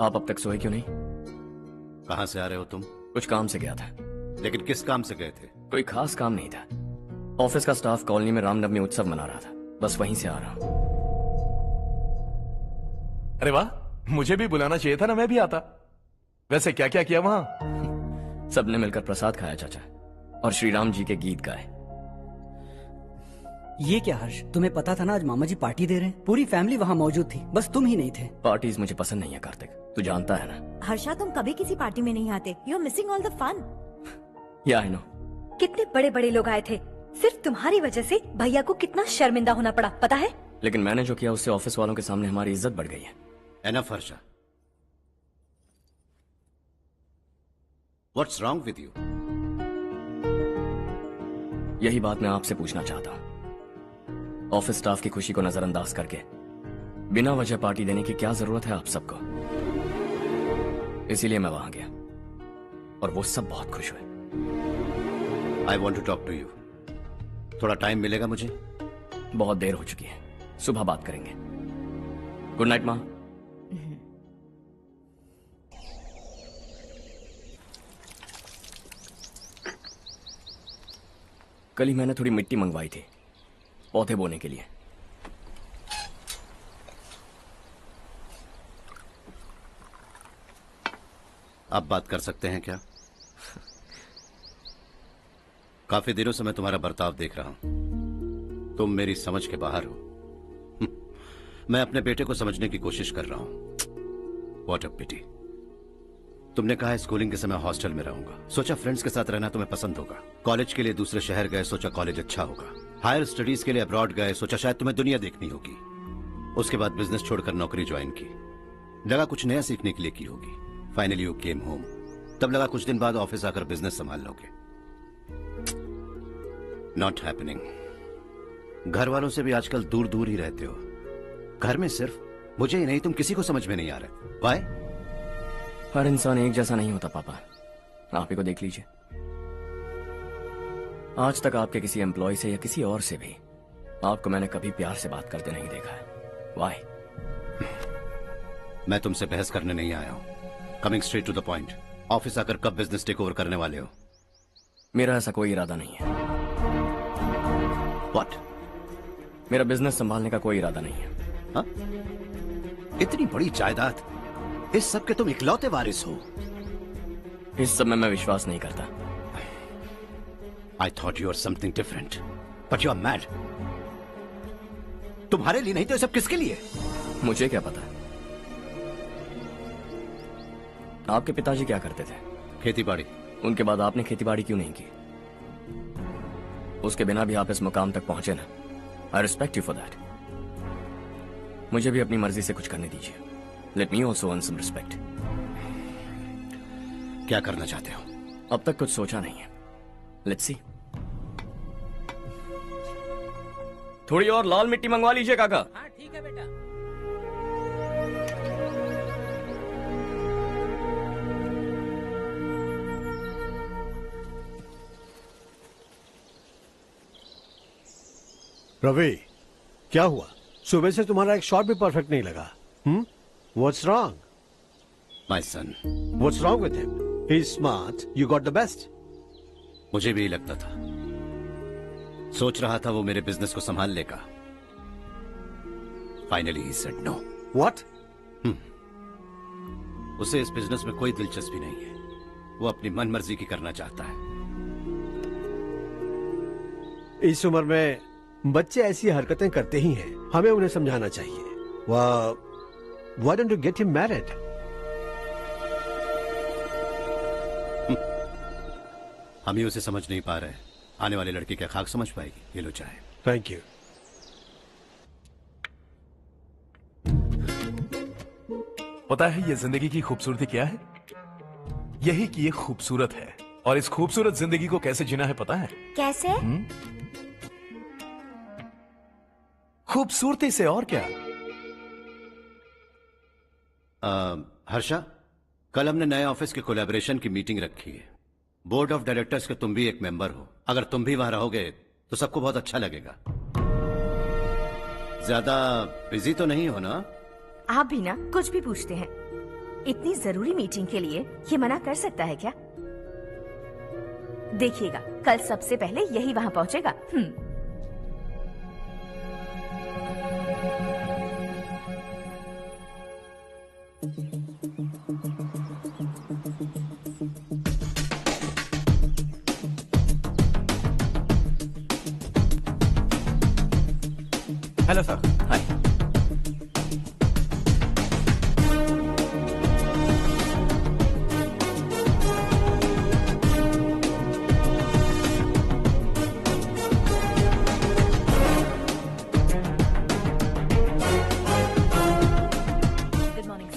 आप अब तक सोए क्यों नहीं? कहां से आ रहे हो तुम? कुछ काम से गया था। लेकिन किस काम से गए थे? कोई खास काम नहीं था। ऑफिस का स्टाफ कॉलोनी में रामनवमी उत्सव मना रहा था, बस वहीं से आ रहा हूं। अरे वाह, मुझे भी बुलाना चाहिए था ना, मैं भी आता। वैसे क्या क्या किया वहां? सबने मिलकर प्रसाद खाया चाचा, और श्री राम जी के गीत गाए। ये क्या हर्ष, तुम्हें पता था ना आज मामा जी पार्टी दे रहे हैं? पूरी फैमिली वहाँ मौजूद थी, बस तुम ही नहीं थे। पार्टीज मुझे पसंद नहीं है कार्तिक, तू जानता है ना। हर्षा, तुम कभी किसी पार्टी में नहीं आते। You are missing all the fun. Yeah I no. कितने बड़े बड़े लोग आए थे, सिर्फ तुम्हारी वजह से भैया को कितना शर्मिंदा होना पड़ा, पता है? लेकिन मैंने जो किया उससे ऑफिस वालों के सामने हमारी इज्जत बढ़ गई है। Enough Harsha, what's wrong with you? यही बात मैं आपसे पूछना चाहता हूँ। ऑफिस स्टाफ की खुशी को नजरअंदाज करके बिना वजह पार्टी देने की क्या जरूरत है आप सबको? इसीलिए मैं वहां गया और वो सब बहुत खुश हुए। I want to talk to you. थोड़ा टाइम मिलेगा मुझे? बहुत देर हो चुकी है, सुबह बात करेंगे। गुड नाइट माँ। कल ही मैंने थोड़ी मिट्टी मंगवाई थी पौधे बोने के लिए। आप बात कर सकते हैं क्या? काफी दिनों से मैं तुम्हारा बर्ताव देख रहा हूं। तुम मेरी समझ के बाहर हो। मैं अपने बेटे को समझने की कोशिश कर रहा हूं। व्हाट अ पिटी। तुमने कहा स्कूलिंग के समय हॉस्टल में रहूंगा, सोचा फ्रेंड्स के साथ रहना तुम्हें पसंद होगा। कॉलेज के लिए दूसरे शहर गए, सोचा कॉलेज अच्छा होगा। हायर स्टडीज के लिए अब्रॉड गए, सोचा शायद तुम्हें दुनिया देखनी होगी। उसके बाद बिजनेस छोड़कर नौकरी ज्वाइन की, लगा कुछ नया सीखने के लिए की होगी। फाइनली यू केम होम, तब लगा कुछ दिन बाद ऑफिस आकर बिजनेस संभाल लोगे। Not happening. घर वालों से भी आजकल दूर दूर ही रहते हो। घर में सिर्फ मुझे ही नहीं, तुम किसी को समझ में नहीं आ रहे। वाई? हर इंसान एक जैसा नहीं होता पापा, आप ही को देख लीजिए। आज तक आपके किसी एम्प्लॉय से या किसी और से भी आपको मैंने कभी प्यार से बात करते नहीं देखा है। वाई? मैं तुमसे बहस करने नहीं आया हूं। Coming straight to the point, office आकर कब बिजनेस टेक ओवर करने वाले हो? मेरा ऐसा कोई इरादा नहीं है। व्हाट? मेरा बिजनेस संभालने का कोई इरादा नहीं है। हा? इतनी बड़ी जायदाद, इस सब के तुम इकलौते वारिस हो। इस सब में मैं विश्वास नहीं करता। I thought you were something different, but you are mad. तुम्हारे लिए नहीं तो ये सब किसके लिए? मुझे क्या पता। आपके पिताजी क्या करते थे? खेतीबाड़ी। उनके बाद आपने खेतीबाड़ी क्यों नहीं की? उसके बिना भी आप इस मुकाम तक पहुंचे ना। I respect you for that. मुझे भी अपनी मर्जी से कुछ करने दीजिए। Let me also earn some respect. क्या करना चाहते हो? अब तक कुछ सोचा नहीं है। Let's see. थोड़ी और लाल मिट्टी मंगवा लीजिए काका। हाँ ठीक है बेटा। रवि, क्या हुआ? सुबह से तुम्हारा एक शॉट भी परफेक्ट नहीं लगा। What's wrong? My son. What's wrong with him? He's smart. You got the best. मुझे भी लगता था। सोच रहा था वो मेरे बिजनेस को संभाल लेगा। Finally he said no. What? उसे इस बिजनेस में कोई दिलचस्पी नहीं है। वो अपनी मनमर्जी की करना चाहता है। इस उम्र में बच्चे ऐसी हरकतें करते ही हैं। हमें उन्हें समझाना चाहिए। Why don't you get him married? हम ही उसे समझ नहीं पा रहे। आने वाली लड़की क्या खाक समझ पाएगी? ये लो चाहे। Thank you. पता है ये जिंदगी की खूबसूरती क्या है? यही कि ये खूबसूरत है, और इस खूबसूरत जिंदगी को कैसे जीना है पता है? कैसे? खूबसूरती से, और क्या। हर्षा, कल हमने नए ऑफिस के कोलैबोरेशन की मीटिंग रखी है। बोर्ड ऑफ डायरेक्टर्स के तुम भी एक मेंबर हो। अगर तुम भी वहां रहोगे तो सबको बहुत अच्छा लगेगा। ज्यादा बिजी तो नहीं हो ना? आप भी ना कुछ भी पूछते हैं। इतनी जरूरी मीटिंग के लिए ये मना कर सकता है क्या? देखिएगा, कल सबसे पहले यही वहाँ पहुँचेगा। Hello sir. हाय।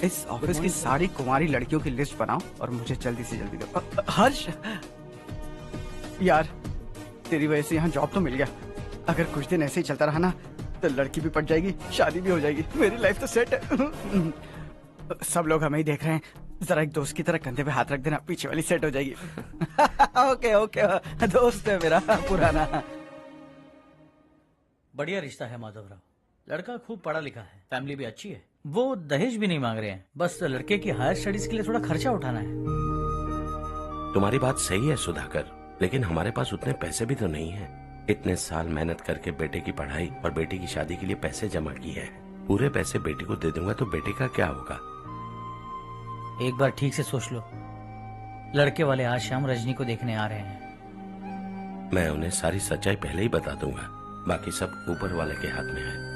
इस ऑफिस की सारी कुंवारी लड़कियों की लिस्ट बनाओ और मुझे जल्दी से जल्दी दो। हर्ष, यार तेरी वजह से यहाँ जॉब तो मिल गया। अगर कुछ दिन ऐसे ही चलता रहा ना तो लड़की भी पट जाएगी, शादी भी हो जाएगी, मेरी लाइफ तो सेट है। सब लोग हमें ही देख रहे हैं, जरा एक दोस्त की तरह कंधे पे हाथ रख देना, पीछे वाली सेट हो जाएगी। ओके ओके, दोस्त है मेरा पुराना। बढ़िया रिश्ता है माधवराव, लड़का खूब पढ़ा लिखा है, फैमिली भी अच्छी है, वो दहेज भी नहीं मांग रहे हैं, बस लड़के की हायर स्टडीज के लिए थोड़ा खर्चा उठाना है। तुम्हारी बात सही है सुधाकर, लेकिन हमारे पास उतने पैसे भी तो नहीं है। इतने साल मेहनत करके बेटे की पढ़ाई और बेटे की शादी के लिए पैसे जमा किए हैं, पूरे पैसे बेटे को दे दूंगा तो बेटे का क्या होगा? एक बार ठीक से सोच लो, लड़के वाले आज शाम रजनी को देखने आ रहे हैं। मैं उन्हें सारी सच्चाई पहले ही बता दूंगा, बाकी सब ऊपर वाले के हाथ में है।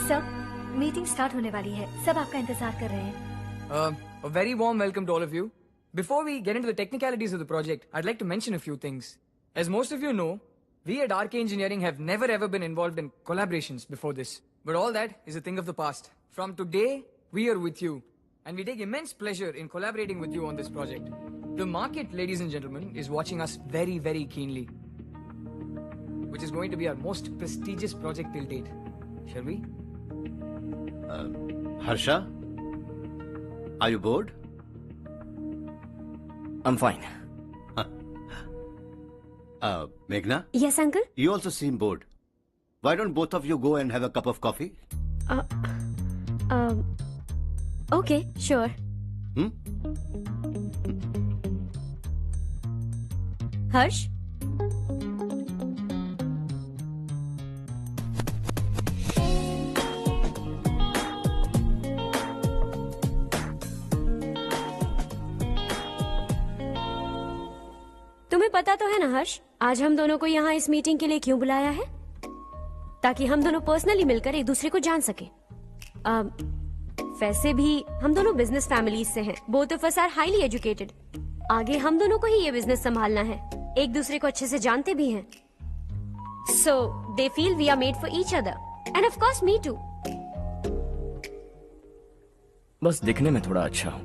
सर, मीटिंग स्टार्ट होने वाली है, सब आपका इंतजार कर रहे हैं। A very warm welcome to all of you. Before we get into the technicalities of the project, I'd like to mention a few things. As most of you know, we at RK Engineering have never ever been involved in collaborations before this. But all that is a thing of the past. From today, we are with you. And we take immense pleasure in collaborating with you on this project. The market, ladies and gentlemen, is watching us very, very keenly. Which is going to be our most prestigious project till date. Shall we? Harsha? Are you bored? I'm fine. Meghna? Yes, uncle? You also seem bored. Why don't both of you go and have a cup of coffee? Okay, sure. Harsh? तुम्हें पता तो है ना हर्ष, आज हम दोनों को यहाँ इस मीटिंग के लिए क्यों बुलाया है? ताकि हम दोनों पर्सनली मिलकर एक दूसरे को जान सके। वैसे भी हम दोनों बिजनेस फैमिलीज से हैं। Both of us are highly educated. आगे हम दोनों को ही ये बिजनेस संभालना है, एक दूसरे को अच्छे से जानते भी हैं। So they feel we are made for each other and of course me too. बस दिखने में थोड़ा अच्छा हूं,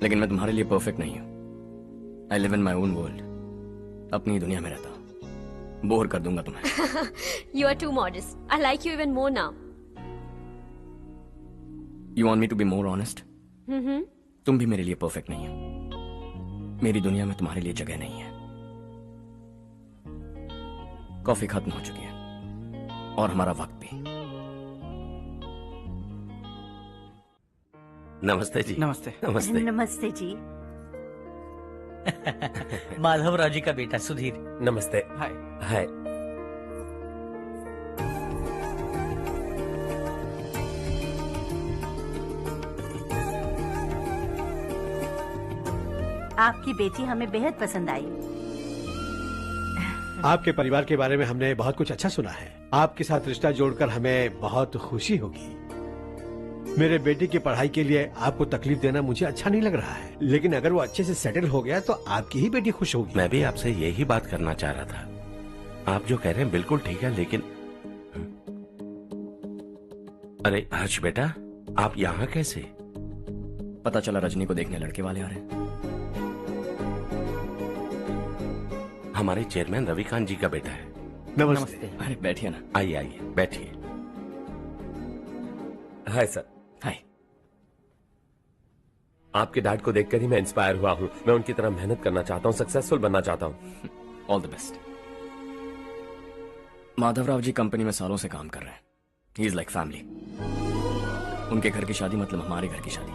लेकिन मैं तुम्हारे लिए परफेक्ट नहीं हूं। I live in my own world, अपनी दुनिया में रहता हूं। बोर कर दूंगा तुम्हें। You are too modest. I like you even more now. You want me to be more honest? तुम भी मेरे लिए परफेक्ट नहीं हो। मेरी दुनिया में तुम्हारे लिए जगह नहीं है। कॉफी खत्म हो चुकी है और हमारा वक्त भी। नमस्ते जी। नमस्ते। नमस्ते। नमस्ते जी। माधवराव जी का बेटा सुधीर। नमस्ते। हाय। हाय। आपकी बेटी हमें बेहद पसंद आई। आपके परिवार के बारे में हमने बहुत कुछ अच्छा सुना है। आपके साथ रिश्ता जोड़कर हमें बहुत खुशी होगी। मेरे बेटे की पढ़ाई के लिए आपको तकलीफ देना मुझे अच्छा नहीं लग रहा है, लेकिन अगर वो अच्छे से सेटल हो गया तो आपकी ही बेटी खुश होगी। मैं भी आपसे यही बात करना चाह रहा था। आप जो कह रहे हैं बिल्कुल ठीक है, लेकिन अरे हर्ष बेटा, आप यहाँ कैसे? पता चला रजनी को देखने लड़के वाले आ रहे हैं। हमारे चेयरमैन रविकांत जी का बेटा है। नमस्ते। अरे बैठिए ना। आइए आइए बैठिए। Hi sir. हाय। आपके डैड को देखकर ही मैं इंस्पायर हुआ हूँ। मैं उनकी तरह मेहनत करना चाहता हूँ, सक्सेसफुल बनना चाहता हूँ। All the best. Madhavrao ji company में सालों से काम कर रहे हैं। He is like family. उनके घर की शादी मतलब हमारे घर की शादी।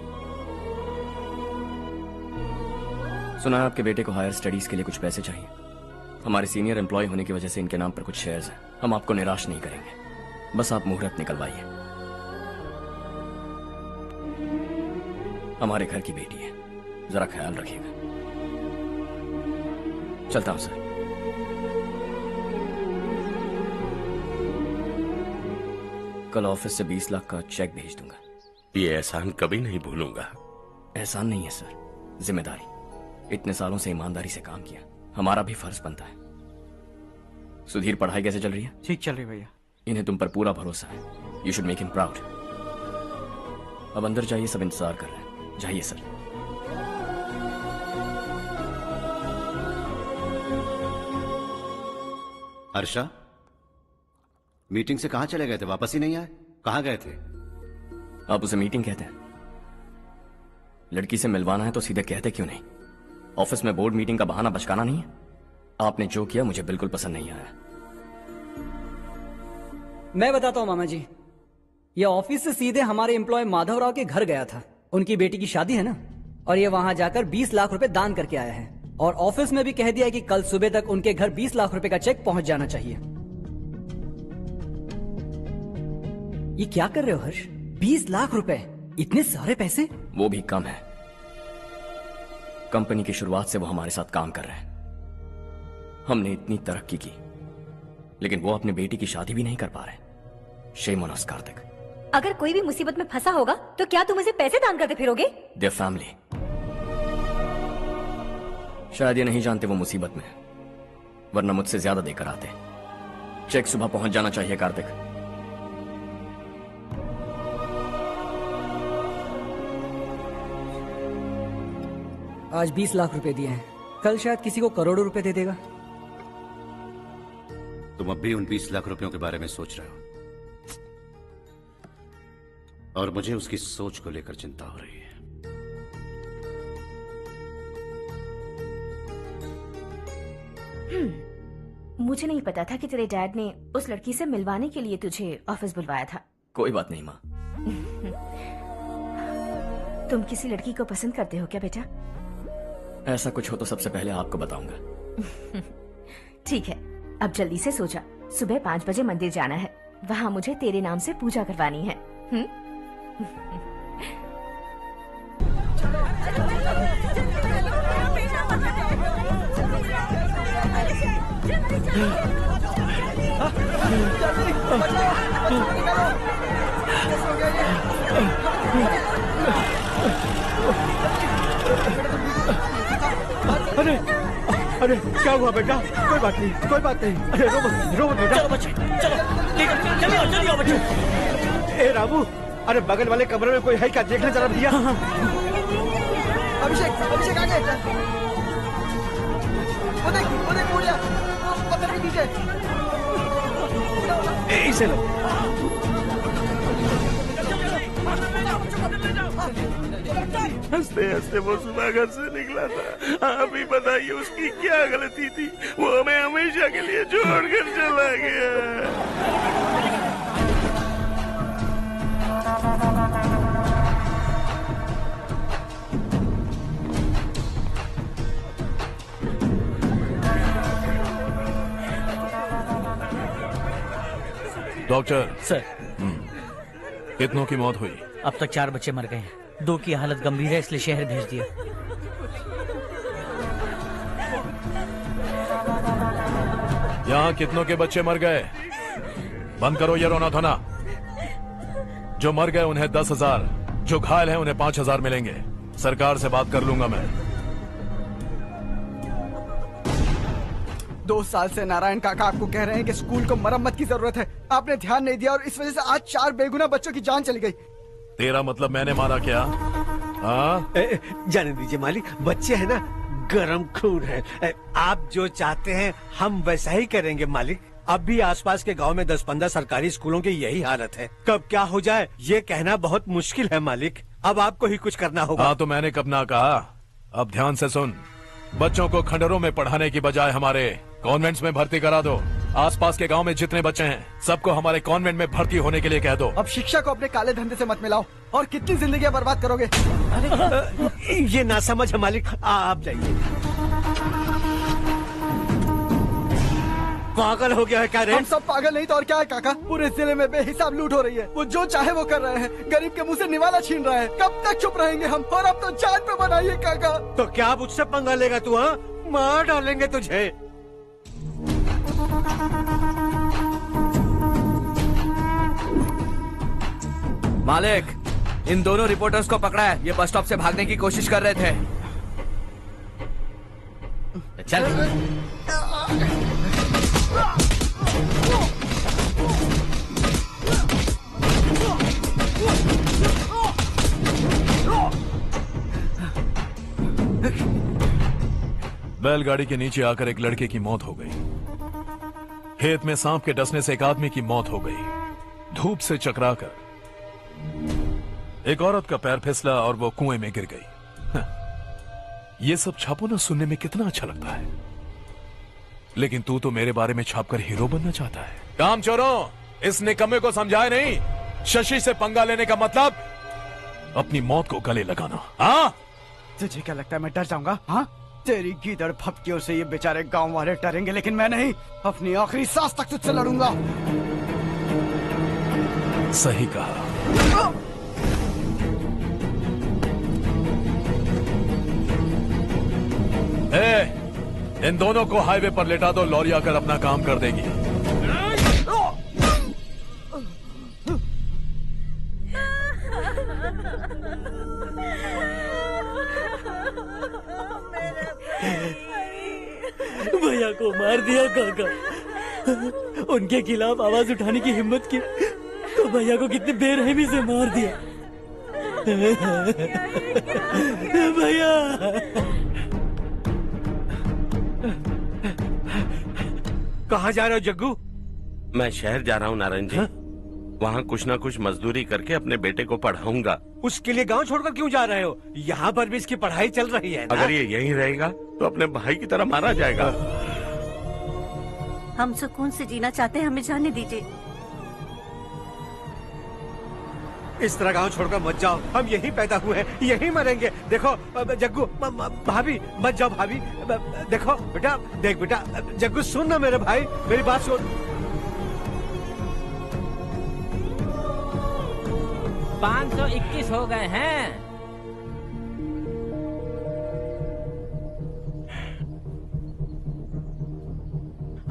सुना है आपके बेटे को हायर स्टडीज के लिए कुछ पैसे चाहिए। हमारे सीनियर एम्प्लॉय होने की वजह से इनके नाम पर कुछ शेयर्स हैं। हम आपको निराश नहीं करेंगे, बस आप मुहूर्त निकलवाइए। हमारे घर की बेटी है, जरा ख्याल रखिएगा। चलता हूं सर। कल ऑफिस से 20 लाख का चेक भेज दूंगा। ये एहसान कभी नहीं भूलूंगा। एहसान नहीं है सर, जिम्मेदारी। इतने सालों से ईमानदारी से काम किया, हमारा भी फर्ज बनता है। सुधीर, पढ़ाई कैसे चल रही है? ठीक चल रही भैया। इन्हें तुम पर पूरा भरोसा है। You should make him proud. अब अंदर जाइए, सब इंतजार कर रहे हैं। जाइए सर। हर्षा, मीटिंग से कहां चले गए थे? वापस ही नहीं आए? कहां गए थे? आप उसे मीटिंग कहते हैं? लड़की से मिलवाना है तो सीधे कहते क्यों नहीं? ऑफिस में बोर्ड मीटिंग का बहाना बचकाना नहीं है। आपने जो किया मुझे बिल्कुल पसंद नहीं आया। मैं बताता हूँ मामा जी, ये ऑफिस से सीधे हमारे एम्प्लॉय माधवराव के घर गया था। उनकी बेटी की शादी है ना, और ये वहां जाकर 20 लाख रुपए दान करके आया है। और ऑफिस में भी कह दिया कि कल सुबह तक उनके घर 20 लाख रुपए का चेक पहुंच जाना चाहिए। ये क्या कर रहे हो हर्ष? 20 लाख रुपए, इतने सारे पैसे? वो भी कम है। कंपनी की शुरुआत से वो हमारे साथ काम कर रहे हैं। हमने इतनी तरक्की की, लेकिन वो अपनी बेटी की शादी भी नहीं कर पा रहे। Shame on us Kartik. अगर कोई भी मुसीबत में फंसा होगा तो क्या तुम उसे पैसे दान करते फिरोगे? Their family. शायद ये नहीं जानते वो मुसीबत में है, वरना मुझसे ज्यादा देकर आते। चेक सुबह पहुंच जाना चाहिए कार्तिक। आज 20 लाख रुपए दिए हैं, कल शायद किसी को करोड़ों रुपए दे देगा। तुम अब भी उन 20 लाख रुपयों के बारे में सोच रहे हो, और मुझे उसकी सोच को लेकर चिंता हो रही है। मुझे नहीं पता था कि तेरे डैड ने उस लड़की से मिलवाने के लिए तुझे ऑफिस बुलवाया था। कोई बात नहीं माँ। तुम किसी लड़की को पसंद करते हो क्या बेटा? ऐसा कुछ हो तो सबसे पहले आपको बताऊंगा। ठीक है, अब जल्दी से सो जा। सुबह 5 बजे मंदिर जाना है, वहाँ मुझे तेरे नाम से पूजा करवानी है। अरे अरे क्या हुआ बेटा? कोई बात नहीं, कोई बात नहीं। अरे रो मत बेटा। चलो बच्चे, चलो जल्दी आओ बच्चे। ए रामू, अरे बगल वाले कमरे में कोई है क्या? देखना जरा भैया। अभिषेक अभिषेक आगे। वो देख मुड़िया, पत्थर के नीचे। इसे लो। हंसते हंसते वो सुबह घर से निकला था। आप ही बताइए उसकी क्या गलती थी? वो हमें हमेशा के लिए छोड़कर चला गया। डॉक्टर सर, कितनों की मौत हुई? अब तक 4 बच्चे मर गए हैं। 2 की हालत गंभीर है, इसलिए शहर भेज दिया। यहाँ कितनों के बच्चे मर गए? बंद करो ये रोना धोना। जो मर गए उन्हें 10,000, जो घायल हैं उन्हें 5,000 मिलेंगे। सरकार से बात कर लूंगा मैं। 2 साल से नारायण काका आपको कह रहे हैं कि स्कूल को मरम्मत की जरूरत है। आपने ध्यान नहीं दिया और इस वजह से आज 4 बेगुनाह बच्चों की जान चली गई। तेरा मतलब मैंने मारा क्या? हाँ, जाने दीजिए मालिक, बच्चे हैं ना, गरम खून है। आप जो चाहते हैं हम वैसा ही करेंगे मालिक। अब भी आसपास के गांव में 10-15 सरकारी स्कूलों की यही हालत है। कब क्या हो जाए ये कहना बहुत मुश्किल है मालिक। अब आपको ही कुछ करना होगा। हाँ तो मैंने कब ना कहा। अब ध्यान से सुन, बच्चों को खंडरों में पढ़ाने की बजाय हमारे कॉन्वेंट्स में भर्ती करा दो। आसपास के गांव में जितने बच्चे हैं सबको हमारे कॉन्वेंट में भर्ती होने के लिए कह दो। अब शिक्षा को अपने काले धंधे से मत मिलाओ। और कितनी जिंदगियां बर्बाद करोगे? ये ना समझ है मालिक, आप जाइए। पागल हो गया है क्या रे? हम सब पागल नहीं तो और क्या है काका। पूरे जिले में बेहिसाब लूट हो रही है। वो जो चाहे वो कर रहे हैं। गरीब के मुंह से निवाला छीन रहे हैं। कब तक चुप रहेंगे हम? और अब तो जान पे बनाइए काका। तो क्या मुझसे पंगा लेगा तू? हाँ, मार डालेंगे तुझे। मालिक, इन दोनों रिपोर्टर्स को पकड़ा है। ये बस स्टॉप से भागने की कोशिश कर रहे थे। चल। बैलगाड़ी के नीचे आकर एक लड़के की मौत हो गई। खेत में सांप के डसने से एक आदमी की मौत हो गई। धूप से चकराकर एक औरत का पैर फिसला और वो कुएं में गिर गई। ये सब छापो ना, सुनने में कितना अच्छा लगता है। लेकिन तू तो मेरे बारे में छापकर हीरो बनना चाहता है। काम चोरों, इस निकम्मे को समझाए नहीं। शशि से पंगा लेने का मतलब अपनी मौत को गले लगाना। हाँ, तुझे क्या लगता है मैं डर जाऊंगा? हाँ, तेरी गीदड़ फपकियों से ये बेचारे गांव वाले डरेंगे, लेकिन मैं नहीं। अपनी आखिरी सांस तक तुझसे लड़ूंगा। सही कहा। इन दोनों को हाईवे पर लेटा दो। लॉरी आकर अपना काम कर देगी। भैया को मार दिया काका। उनके खिलाफ आवाज उठाने की हिम्मत की तो भैया को कितने बेरहमी से मार दिया। भैया कहाँ जा रहे हो जग्गू? मैं शहर जा रहा हूँ नारायण जी। वहाँ कुछ ना कुछ मजदूरी करके अपने बेटे को पढ़ाऊंगा। उसके लिए गांव छोड़कर क्यों जा रहे हो? यहाँ पर भी इसकी पढ़ाई चल रही है ना? अगर ये यहीं रहेगा तो अपने भाई की तरह मारा जाएगा। हम सुकून से जीना चाहते हैं, हमें जाने दीजिए। इस तरह गांव छोड़कर मत जाओ। हम यहीं पैदा हुए हैं, यहीं मरेंगे। देखो जग्गू, भाभी मत जाओ। भाभी देखो बेटा, देख बेटा, जग्गू सुन ना मेरे भाई, मेरी बात सुन। 521 हो गए हैं।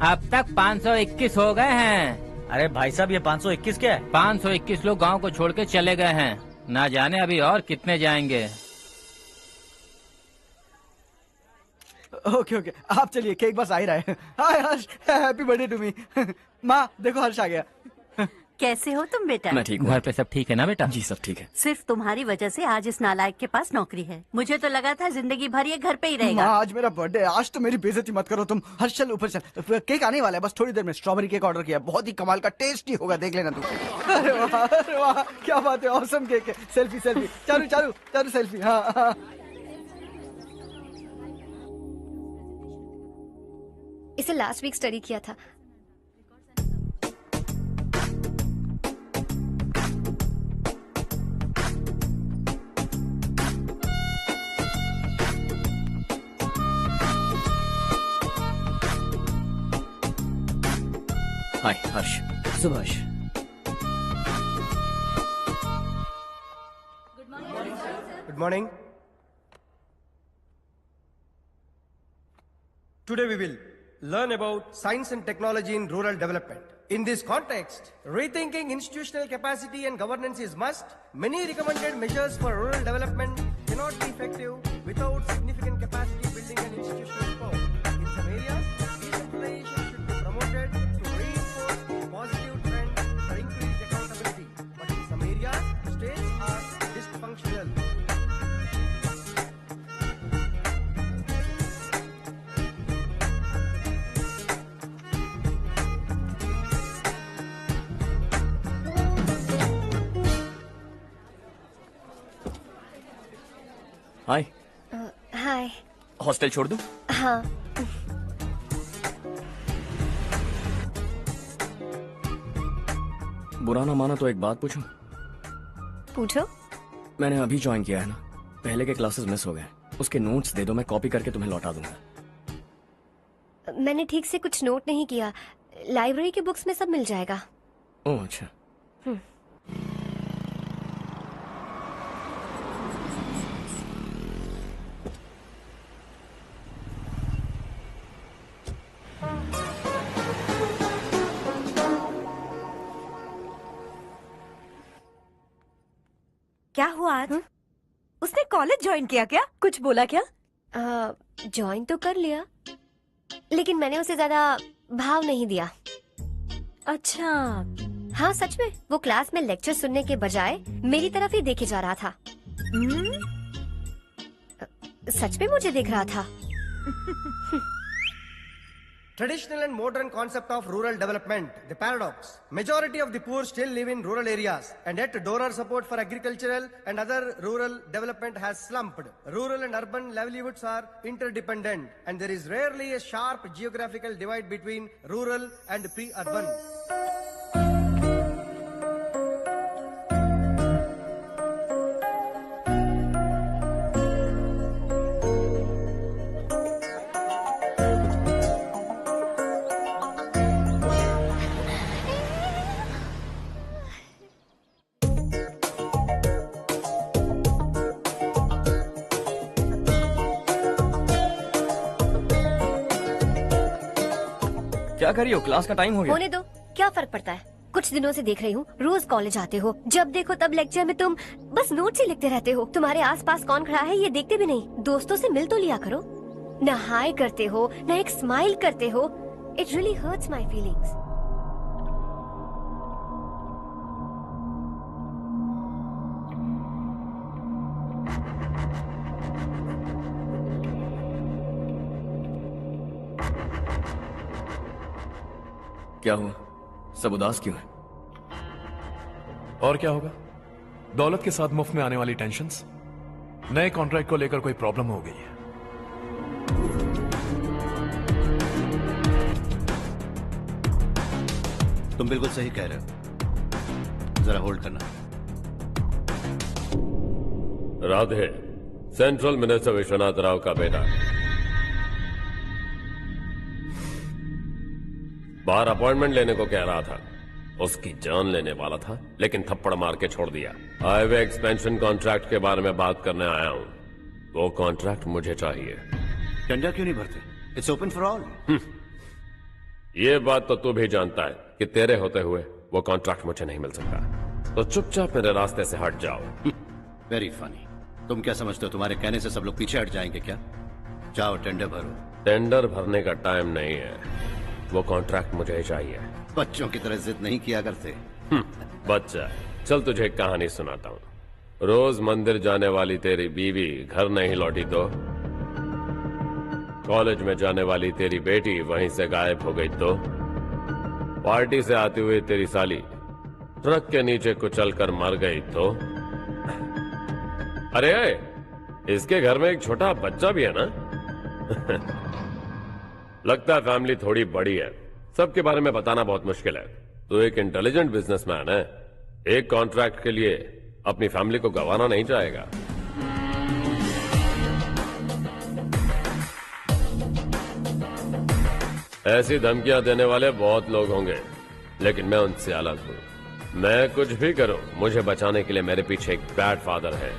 अब तक 521 हो गए हैं। अरे भाई साहब, ये 521 क्या है? 521 लोग गांव को छोड़ के चले गए हैं। ना जाने अभी और कितने जाएंगे। ओके ओके, आप चलिए, केक बस आ ही रहा है। हाय हर्ष, हैप्पी बर्थडे टू मी। माँ देखो, हर्ष आ गया। कैसे हो तुम बेटा? मैं ठीक हूँ। घर पे सब ठीक है ना बेटा? जी सब ठीक है। सिर्फ तुम्हारी वजह से आज इस नालायक के पास नौकरी है। मुझे तो लगा था जिंदगी भर ये घर पे ही रहेगा। आज मेरा बर्थडे, आज तो मेरी बेइज्जती मत करो तुम। हर्ष चल ऊपर चल, केक आने वाला है बस थोड़ी देर में। स्ट्रॉबेरी केक ऑर्डर किया, बहुत ही कमाल का, टेस्टी होगा, देख लेना तू। अरे वाह, क्या बात है, ऑसम केक है। सेल्फी सेल्फी, चालू चालू चालू सेल्फी। हाँ, इसे लास्ट वीक स्टडी किया था। हाय हर्ष। Subhash. Good morning. Today we will learn about science and technology in rural development. In this context, rethinking institutional capacity and governance is must. Many recommended measures for rural development cannot be effective without significant capacity building and institutional support. In some areas, decentralization should be promoted to reinforce positive trend for increased accountability. But in some areas, states are dysfunctional. Hi. Hi. Hostel छोड़ दूं? हाँ। बुरा ना माना तो एक बात पूछूं? पूछो। मैंने अभी ज्वाइन किया है ना, पहले के क्लासेस मिस हो गए। उसके नोट्स दे दो, मैं कॉपी करके तुम्हें लौटा दूंगा। मैंने ठीक से कुछ नोट नहीं किया, लाइब्रेरी के बुक्स में सब मिल जाएगा। ओह अच्छा। क्या हुआ आज? उसने कॉलेज ज्वाइन किया क्या? कुछ बोला क्या? ज्वाइन तो कर लिया, लेकिन मैंने उसे ज्यादा भाव नहीं दिया। अच्छा। हाँ सच में, वो क्लास में लेक्चर सुनने के बजाय मेरी तरफ ही देखे जा रहा था। सच में मुझे देख रहा था। Traditional and modern concept of rural development, the paradox. Majority of the poor still live in rural areas, and yet donor support for agricultural and other rural development has slumped. Rural and urban livelihoods are interdependent, and there is rarely a sharp geographical divide between rural and pre-urban. क्या कर रही हो? Class का time हो गया। होने दो, क्या फर्क पड़ता है? कुछ दिनों से देख रही हूँ, रोज कॉलेज आते हो, जब देखो तब लेक्चर में तुम बस नोट्स ही लिखते रहते हो। तुम्हारे आसपास कौन खड़ा है ये देखते भी नहीं। दोस्तों से मिल तो लिया करो। न हाय करते हो, न एक स्माइल करते हो। It really hurts my feelings. क्या हुआ? सब उदास क्यों है? और क्या होगा? दौलत के साथ मुफ्त में आने वाली टेंशन्स। नए कॉन्ट्रैक्ट को लेकर कोई प्रॉब्लम हो गई है। तुम बिल्कुल सही कह रहे हो, जरा होल्ड करना। राधे सेंट्रल मिनिस्टर विश्वनाथ राव का बेटा बाहर अपॉइंटमेंट लेने को कह रहा था। उसकी जान लेने वाला था, लेकिन थप्पड़ मार के छोड़ दिया। हाईवे एक्सपेंशन कॉन्ट्रैक्ट के बारे में बात करने आया हूं। वो कॉन्ट्रैक्ट मुझे चाहिए। टेंडर क्यों नहीं भरते? It's open for all. ये बात तो तू भी जानता है कि तेरे होते हुए वो कॉन्ट्रैक्ट मुझे नहीं मिल सकता। तो चुपचाप मेरे रास्ते से हट जाओ। Very funny. तुम क्या समझते हो तुम्हारे कहने से सब लोग पीछे हट जाएंगे क्या? जाओ टेंडर भरो। टेंडर भरने का टाइम नहीं है, वो कॉन्ट्रैक्ट मुझे चाहिए। बच्चों की तरह जिद नहीं किया करते। बच्चा, चल तुझे एक कहानी सुनाता हूँ। रोज मंदिर जाने वाली तेरी बीवी घर नहीं लौटी तो कॉलेज में जाने वाली तेरी बेटी वहीं से गायब हो गई तो पार्टी से आती हुई तेरी साली ट्रक के नीचे कुचल कर मर गई तो अरे इसके घर में एक छोटा बच्चा भी है ना। लगता है फैमिली थोड़ी बड़ी है, सबके बारे में बताना बहुत मुश्किल है। तो एक इंटेलिजेंट बिजनेसमैन है, एक कॉन्ट्रैक्ट के लिए अपनी फैमिली को गंवाना नहीं चाहेगा। ऐसी धमकियां देने वाले बहुत लोग होंगे, लेकिन मैं उनसे अलग हूं। मैं कुछ भी करूं, मुझे बचाने के लिए मेरे पीछे एक बैड फादर है।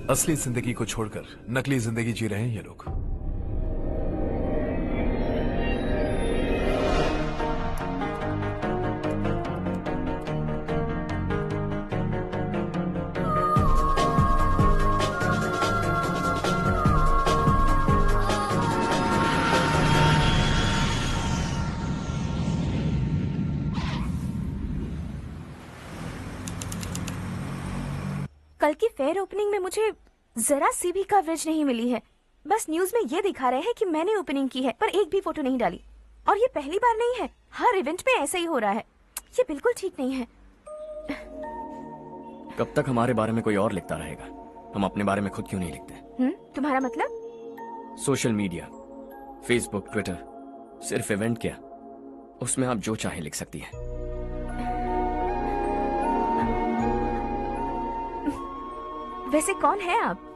असली जिंदगी को छोड़कर नकली जिंदगी जी रहे हैं ये लोग। कल की फेयर ओपनिंग में मुझे जरा सी भी कवरेज नहीं मिली है। बस न्यूज में ये दिखा रहे हैं कि मैंने ओपनिंग की है, पर एक भी फोटो नहीं डाली। और ये पहली बार नहीं है, हर इवेंट में ऐसा ही हो रहा है। ये बिल्कुल ठीक नहीं है। कब तक हमारे बारे में कोई और लिखता रहेगा? हम अपने बारे में खुद क्यों नहीं लिखते? तुम्हारा मतलब? सोशल मीडिया फेसबुक, ट्विटर, सिर्फ इवेंट क्या, उसमें आप जो चाहे लिख सकती हैं। वैसे कौन है आप?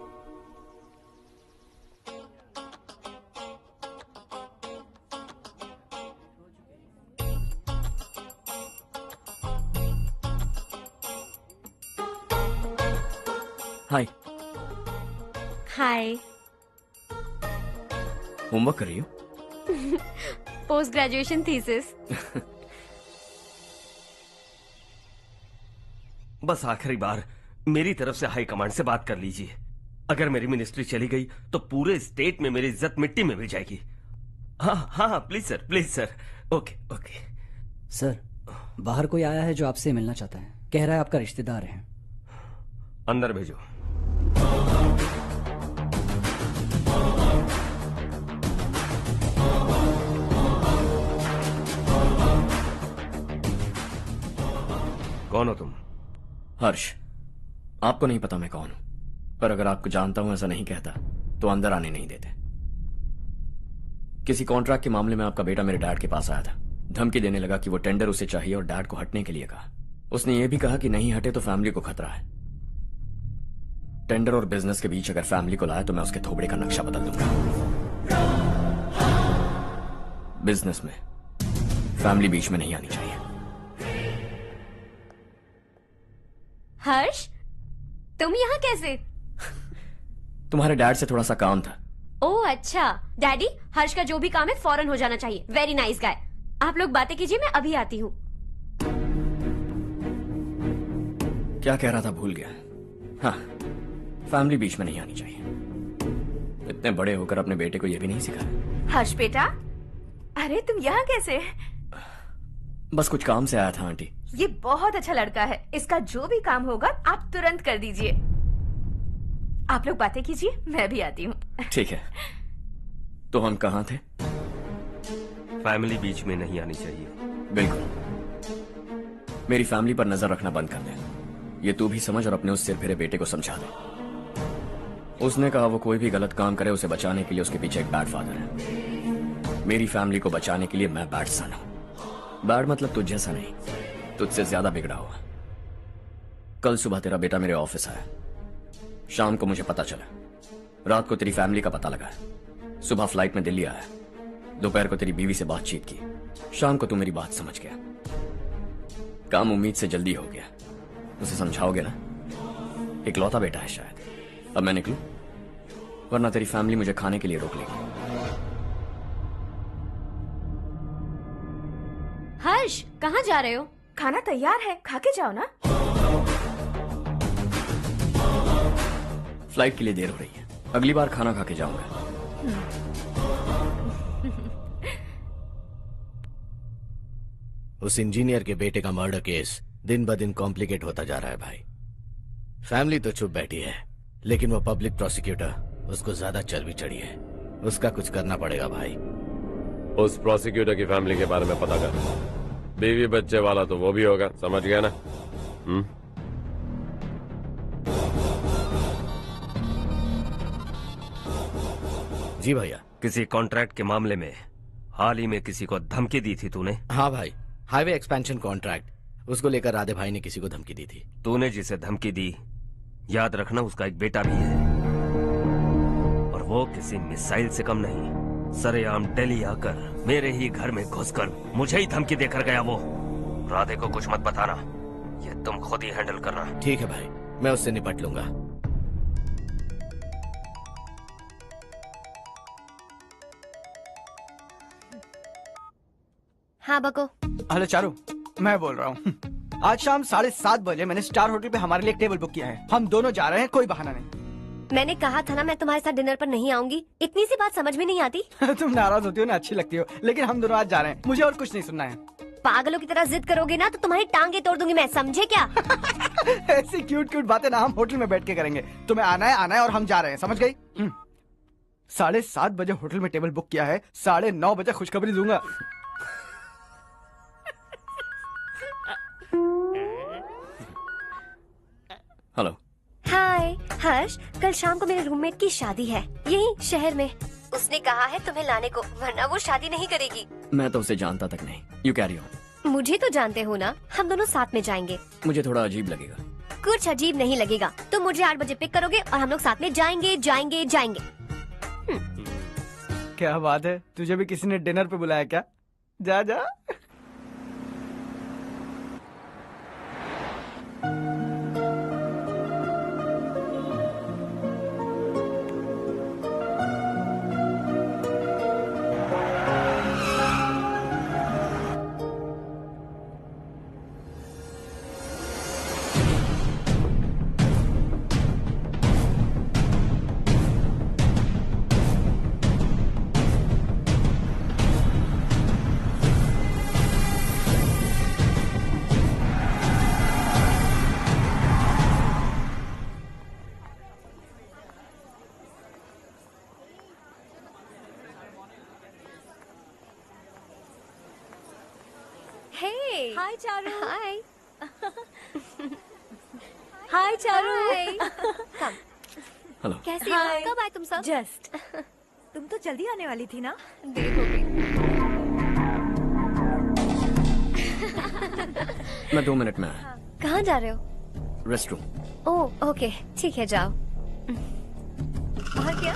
हाय। हाय। होमवर्क कर रही हो? Post graduation thesis. बस आखिरी बार मेरी तरफ से हाई कमांड से बात कर लीजिए। अगर मेरी मिनिस्ट्री चली गई तो पूरे स्टेट में मेरी इज्जत मिट्टी में मिल जाएगी। हाँ हाँ please sir, please sir. Okay okay. Sir, बाहर कोई आया है जो आपसे मिलना चाहता है। कह रहा है आपका रिश्तेदार है। अंदर भेजो। कौन हो तुम? हर्ष। आपको नहीं पता मैं कौन हूं, पर अगर आपको जानता हूं ऐसा नहीं कहता तो अंदर आने नहीं देते। किसी कॉन्ट्रैक्ट के मामले में आपका बेटा मेरे डैड के पास आया था। धमकी देने लगा कि वो टेंडर उसे चाहिए और डैड को हटने के लिए कहा। उसने ये भी कहा कि नहीं हटे तो फैमिली को खतरा है। टेंडर और बिजनेस के बीच अगर फैमिली को लाया तो मैं उसके थोबड़े का नक्शा बदल दूंगा। बिजनेस में फैमिली बीच में नहीं आनी चाहिए। हर्ष, तुम यहाँ कैसे? तुम्हारे डैड से थोड़ा सा काम था। ओह अच्छा। डैडी, हर्ष का जो भी काम है फौरन हो जाना चाहिए। Very nice guy. आप लोग बातें कीजिए, मैं अभी आती हूँ। क्या कह रहा था भूल गया। हाँ, फैमिली बीच में नहीं आनी चाहिए। इतने बड़े होकर अपने बेटे को यह भी नहीं सिखाया। हर्ष बेटा, अरे तुम यहाँ कैसे? बस कुछ काम से आया था आंटी। ये बहुत अच्छा लड़का है। इसका जो भी काम होगा आप तुरंत कर दीजिए। आप लोग बातें कीजिए, मैं भी आती हूँ। ठीक है। तो हम कहाँ थे? फैमिली बीच में नहीं आनी चाहिए। बिल्कुल। मेरी फैमिली पर नजर रखना बंद कर दे। ये तू भी समझ और अपने उस सिर फिरे बेटे को समझा दे। उसने कहा वो कोई भी गलत काम करे उसे बचाने के लिए उसके पीछे एक बैड फादर है। मेरी फैमिली को बचाने के लिए मैं बैड सन हूं। बैड मतलब तुझ जैसा नहीं, तुझसे ज्यादा बिगड़ा हुआ। कल सुबह तेरा बेटा मेरे ऑफिस आया। शाम को मुझे पता चला। रात को तेरी फैमिली का पता लगा। सुबह फ्लाइट में दिल्ली आया। दोपहर को तेरी बीवी से बातचीत की। शाम को तू मेरी बात समझ गया। काम उम्मीद से जल्दी हो गया। उसे समझाओगे ना? इकलौता बेटा है शायद। अब मैं निकलूं, वरना तेरी फैमिली मुझे खाने के लिए रोक लेगी। हर्ष, कहाँ जा रहे हो? खाना तैयार है, खा के जाओ ना। फ्लाइट के लिए देर हो रही है। अगली बार खाना खा के जाऊंगा। उस इंजीनियर के बेटे का मर्डर केस दिन ब दिन कॉम्प्लिकेट होता जा रहा है भाई। फैमिली तो चुप बैठी है, लेकिन वो पब्लिक प्रोसिक्यूटर, उसको ज्यादा चर्बी चढ़ी है। उसका कुछ करना पड़ेगा भाई। उस प्रोसिक्यूटर की फैमिली के बारे में पता कर। बीवी बच्चे वाला तो वो भी होगा, समझ गया ना? जी भैया। किसी कॉन्ट्रैक्ट के मामले में हाल ही में किसी को धमकी दी थी तूने? हाँ भाई, हाईवे एक्सपेंशन कॉन्ट्रैक्ट, उसको लेकर राधे भाई ने किसी को धमकी दी थी। तूने जिसे धमकी दी, याद रखना उसका एक बेटा भी है, और वो किसी मिसाइल से कम नहीं। सरेआम दिल्ली आकर मेरे ही घर में घुसकर मुझे ही धमकी देकर गया वो। राधे को कुछ मत बताना, ये तुम खुद ही हैंडल करना। ठीक है भाई, मैं उससे निपट लूंगा। हाँ बको। हेलो चारू, मैं बोल रहा हूँ। आज शाम 7:30 बजे मैंने स्टार होटल पे हमारे लिए एक टेबल बुक किया है। हम दोनों जा रहे हैं, कोई बहाना नहीं। मैंने कहा था ना मैं तुम्हारे साथ डिनर पर नहीं आऊंगी। इतनी सी बात समझ में नहीं आती? तुम नाराज होती हो ना, अच्छी लगती हो, लेकिन हम दोनों आज जा रहे हैं। मुझे और कुछ नहीं सुनना है। पागलों की तरह जिद करोगे ना तो तुम्हारी टांगे तोड़ दूंगी मैं, समझे क्या? ऐसी क्यूट क्यूट बातें ना हम होटल में बैठ के करेंगे। तुम्हें आना है और हम जा रहे हैं, समझ गई? 7:30 बजे होटल में टेबल बुक किया है, 9:30 बजे खुशखबरी दूंगा। हेलो। हाय हर्ष, कल शाम को मेरे रूममेट की शादी है, यही शहर में। उसने कहा है तुम्हें लाने को, वरना वो शादी नहीं करेगी। मैं तो उसे जानता तक नहीं। You carry on. मुझे तो जानते हो ना, हम दोनों साथ में जाएंगे। मुझे थोड़ा अजीब लगेगा। कुछ अजीब नहीं लगेगा। तुम मुझे 8 बजे पिक करोगे और हम लोग साथ में जाएंगे जाएंगे जाएंगे। क्या बात है, तुझे भी किसी ने डिनर पे बुलाया क्या? जा जा। Hey. Hi, Charu. Hi. Hi, Charu. Hi. Come. Hello. कैसी हो? कब आए तुम सब? Just. तुम तो जल्दी आने वाली थी ना? देर हो गई। मैं 2 मिनट में आया। कहाँ जा रहे हो? Rest room. ओह ओके, ठीक है जाओ। और क्या?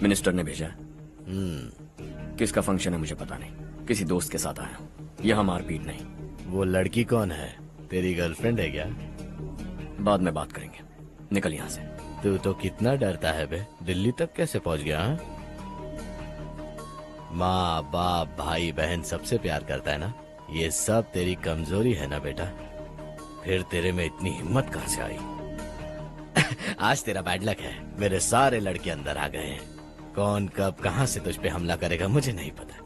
मिनिस्टर ने भेजा है। किसका फंक्शन है मुझे पता नहीं। किसी दोस्त के साथ आया हूँ। यहाँ मारपीट नहीं। वो लड़की कौन है? तेरी गर्लफ्रेंड है क्या? बाद में बात करेंगे। निकल यहाँ से। तू तो कितना डरता है बे। दिल्ली तक कैसे पहुँच गया? हाँ? माँ बाप भाई बहन सबसे प्यार करता है ना? ये सब तेरी कमजोरी है ना बेटा? फिर तेरे में इतनी हिम्मत कहाँ से आई? आज तेरा बैड लक है। मेरे सारे लड़के अंदर आ गए हैं। कौन कब कहां से तुझ पे हमला करेगा मुझे नहीं पता।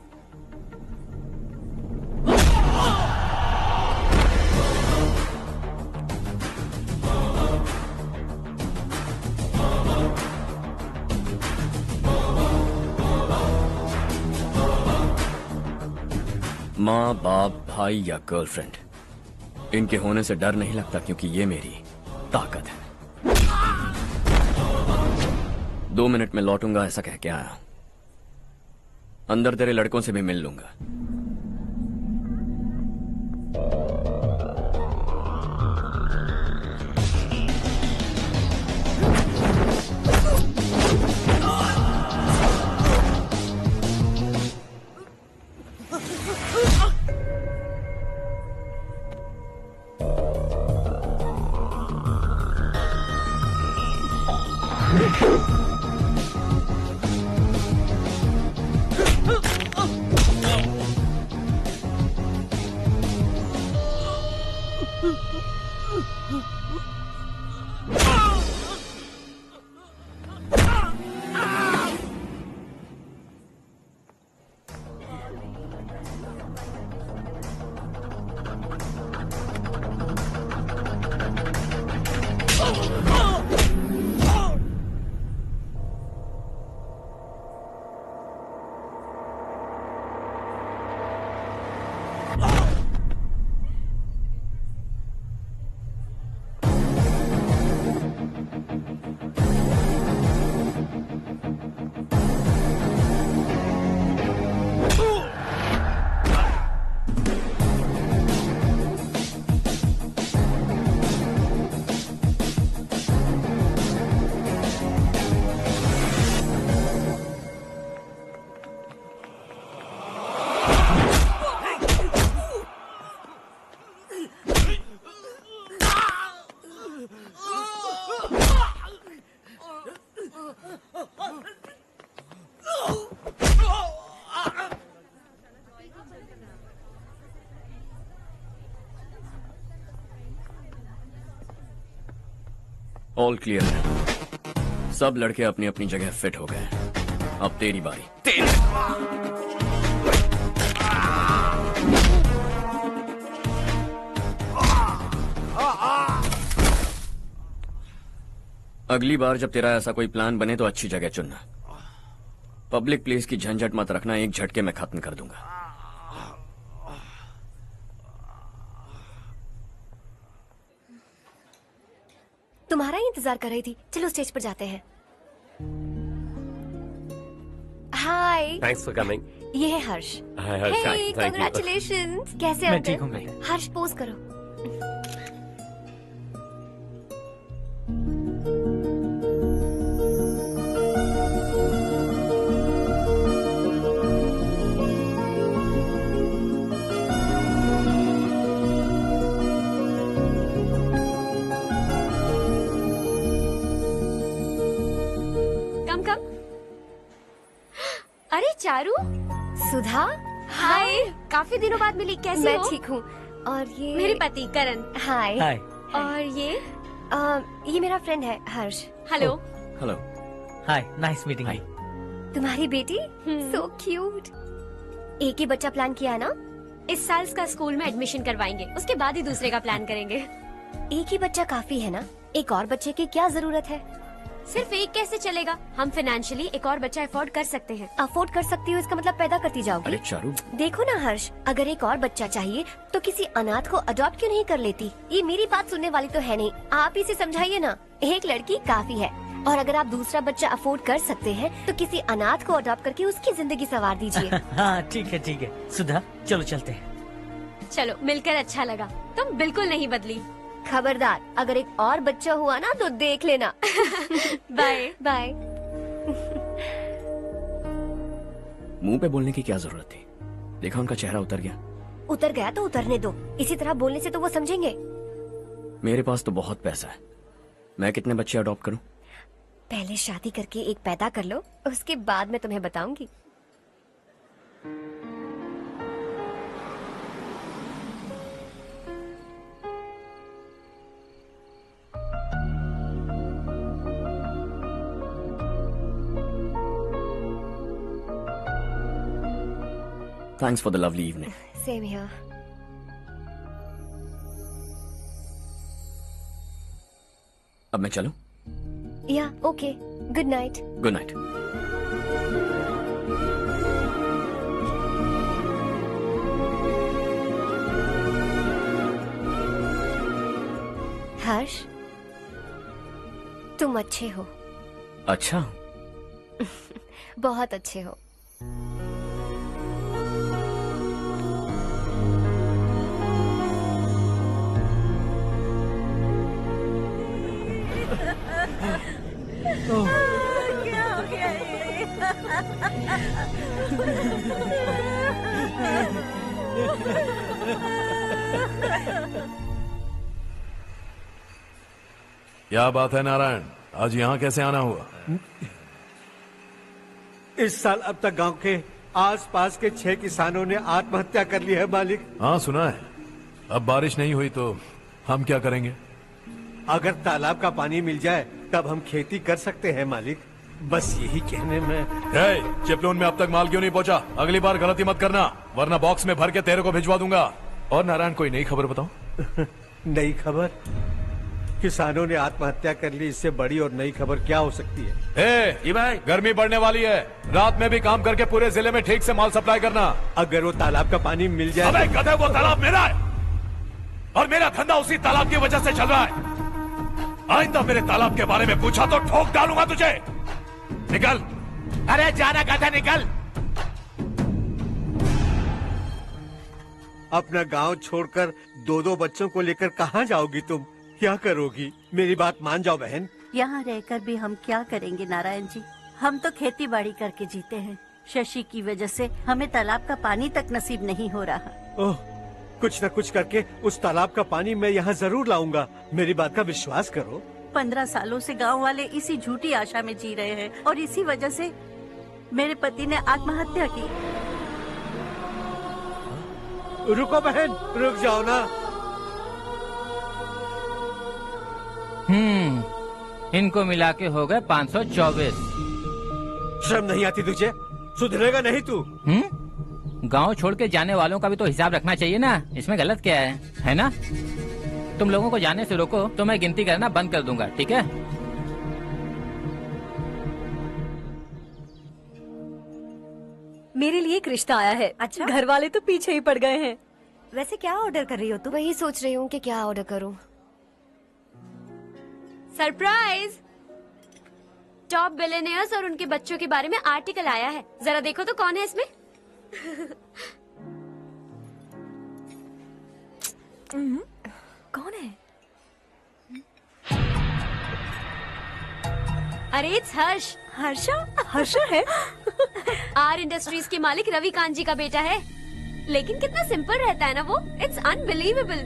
माँ बाप भाई या गर्लफ्रेंड, इनके होने से डर नहीं लगता क्योंकि ये मेरी ताकत है। 2 मिनट में लौटूंगा ऐसा कह के आया। अंदर तेरे लड़कों से भी मिल लूंगा। ऑल क्लियर है। सब लड़के अपनी अपनी जगह फिट हो गए। अब तेरी बारी। अगली बार जब तेरा ऐसा कोई प्लान बने तो अच्छी जगह चुनना। पब्लिक प्लेस की झंझट मत रखना, एक झटके में खत्म कर दूंगा। तुम्हारा ही इंतजार कर रही थी। चलो स्टेज पर जाते हैं। हाय। Thanks for coming. ये है Harsh. Hi Harsh, hey, thank you. Congratulations. कैसे मैं अंकल? ठीक हूँ बेटा। हर्ष पोज करो। कम कम। अरे चारू। सुधा। हाय। काफी दिनों बाद मिली, कैसी मैं हो? ठीक हूँ। और ये मेरे पति करण। हाय। हाय। और ये मेरा फ्रेंड है Harsh. Hello. Hello. Hi, nice meeting you. तुम्हारी बेटी सो क्यूट। एक ही बच्चा प्लान किया है ना? इस साल इसका स्कूल में एडमिशन करवाएंगे, उसके बाद ही दूसरे का प्लान करेंगे। एक ही बच्चा काफी है ना? एक और बच्चे की क्या जरूरत है? सिर्फ एक कैसे चलेगा? हम फाइनेंशियली एक और बच्चा अफोर्ड कर सकते हैं। अफोर्ड कर सकती हो इसका मतलब पैदा करती जाओगी? अरे चारू, देखो ना हर्ष, अगर एक और बच्चा चाहिए तो किसी अनाथ को अडॉप्ट क्यों नहीं कर लेती? ये मेरी बात सुनने वाली तो है नहीं, आप ही से समझाइए ना। एक लड़की काफी है, और अगर आप दूसरा बच्चा अफोर्ड कर सकते हैं तो किसी अनाथ को अडॉप्ट करके उसकी जिंदगी संवार दीजिए। हाँ ठीक है ठीक है। सुधा चलो चलते हैं। चलो, मिलकर अच्छा लगा। तुम बिल्कुल नहीं बदली। खबरदार, अगर एक और बच्चा हुआ ना तो देख लेना। Bye bye. मुंह पे बोलने की क्या जरूरत थी? देखा उनका चेहरा उतर गया। उतर गया तो उतरने दो, इसी तरह बोलने से तो वो समझेंगे। मेरे पास तो बहुत पैसा है, मैं कितने बच्चे अडॉप्ट करूं? पहले शादी करके एक पैदा कर लो, उसके बाद मैं तुम्हें बताऊंगी। Thanks for the lovely evening. Same here. अब मैं चलूं? Yeah, okay. Good night. Good night. Harsh, तुम अच्छे हो। अच्छा। बहुत अच्छे हो। क्या हो गया क्या बात है नारायण, आज यहाँ कैसे आना हुआ? इस साल अब तक गांव के आसपास के 6 किसानों ने आत्महत्या कर ली है मालिक। हाँ सुना है। अब बारिश नहीं हुई तो हम क्या करेंगे? अगर तालाब का पानी मिल जाए तब हम खेती कर सकते हैं मालिक। बस यही कहने में। चिपलून में अब तक माल क्यों नहीं पहुंचा? अगली बार गलती मत करना, वरना बॉक्स में भर के तेरे को भिजवा दूंगा। और नारायण, कोई नई खबर बताओ। नई खबर? किसानों ने आत्महत्या कर ली, इससे बड़ी और नई खबर क्या हो सकती है? भाई, गर्मी बढ़ने वाली है, रात में भी काम करके पूरे जिले में ठीक से माल सप्लाई करना। अगर वो तालाब का पानी मिल जाए। अबे गधे, वो तालाब मेरा है और मेरा धंधा उसी तालाब की वजह से चल रहा है। आइंदा मेरे तालाब के बारे में पूछा तो ठोक डालूंगा तुझे। निकल। अरे जाना गधा, निकल। अपना गांव छोड़कर 2-2 बच्चों को लेकर कहाँ जाओगी तुम? क्या करोगी? मेरी बात मान जाओ बहन। यहाँ रहकर भी हम क्या करेंगे नारायण जी? हम तो खेती बाड़ी करके जीते हैं। शशि की वजह से हमें तालाब का पानी तक नसीब नहीं हो रहा। ओह, कुछ न कुछ करके उस तालाब का पानी मैं यहाँ जरूर लाऊंगा। मेरी बात का विश्वास करो। 15 सालों से गांव वाले इसी झूठी आशा में जी रहे हैं और इसी वजह से मेरे पति ने आत्महत्या की। रुको बहन, रुक जाओ ना। इनको मिला के हो गए 524। शर्म नहीं आती तुझे? सुधरेगा नहीं तू? गांव छोड़ के जाने वालों का भी तो हिसाब रखना चाहिए ना। इसमें गलत क्या है ना? तुम लोगों को जाने से रोको तो मैं गिनती करना बंद कर दूंगा, ठीक है? मेरे लिए एक रिश्ता आया है। अच्छा? घर वाले तो पीछे ही पड़ गए हैं। वैसे क्या ऑर्डर कर रही हो तुम? वही सोच रही हूँ कि क्या ऑर्डर करूँ। सरप्राइज! टॉप बिलियनियर्स और उनके बच्चों के बारे में आर्टिकल आया है। जरा देखो तो कौन है इसमें। कौन है? अरे इट्स हर्ष। हर्षा है? आर इंडस्ट्रीज के मालिक रवि कांत जी का बेटा है। लेकिन कितना सिंपल रहता है ना वो। It's unbelievable.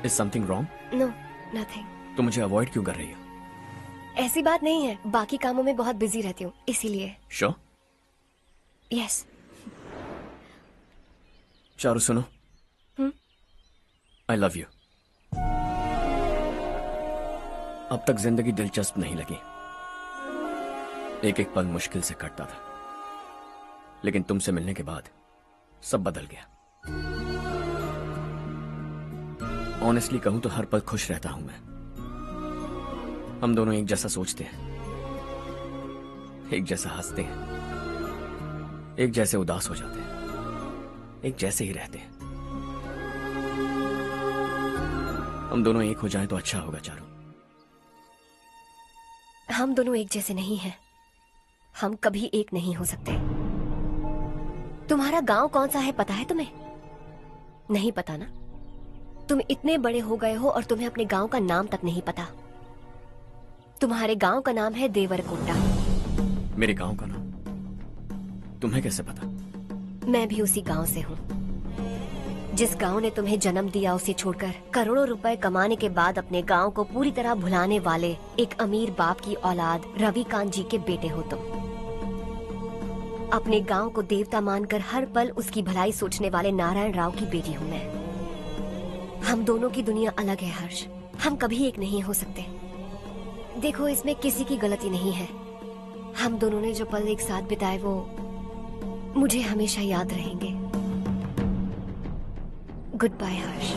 Is something wrong? No, nothing. तो मुझे अवॉइड क्यों कर रही हो? ऐसी बात नहीं है, बाकी कामों में बहुत बिजी रहती हूँ इसीलिए। Sure? Yes. चारू सुनो। I love you. अब तक जिंदगी दिलचस्प नहीं लगी। एक एक पल मुश्किल से कटता था, लेकिन तुमसे मिलने के बाद सब बदल गया। ऑनेस्टली कहूं तो हर पल खुश रहता हूं मैं। हम दोनों एक जैसा सोचते हैं, एक जैसा हंसते हैं, एक जैसे उदास हो जाते हैं, एक जैसे ही रहते हैं। हम दोनों एक हो जाएं तो अच्छा होगा चारू। हम दोनों एक जैसे नहीं हैं। हम कभी एक नहीं हो सकते। तुम्हारा गांव कौन सा है पता है तुम्हें? नहीं पता ना? तुम इतने बड़े हो गए हो और तुम्हें अपने गांव का नाम तक नहीं पता। तुम्हारे गांव का नाम है देवरकोंडा। मेरे गांव का नाम तुम्हें कैसे पता? मैं भी उसी गांव से हूँ। जिस गांव ने तुम्हें जन्म दिया उसे छोड़कर करोड़ों रुपए कमाने के बाद अपने गांव को पूरी तरह भुलाने वाले एक अमीर बाप की औलाद रवि कांत जी के बेटे हो तुम। अपने गांव को देवता मानकर हर पल उसकी भलाई सोचने वाले नारायण राव की बेटी हूँ मैं। हम दोनों की दुनिया अलग है हर्ष। हम कभी एक नहीं हो सकते। देखो इसमें किसी की गलती नहीं है। हम दोनों ने जो पल एक साथ बिताए वो मुझे हमेशा याद रहेंगे। गुड बाय हर्ष।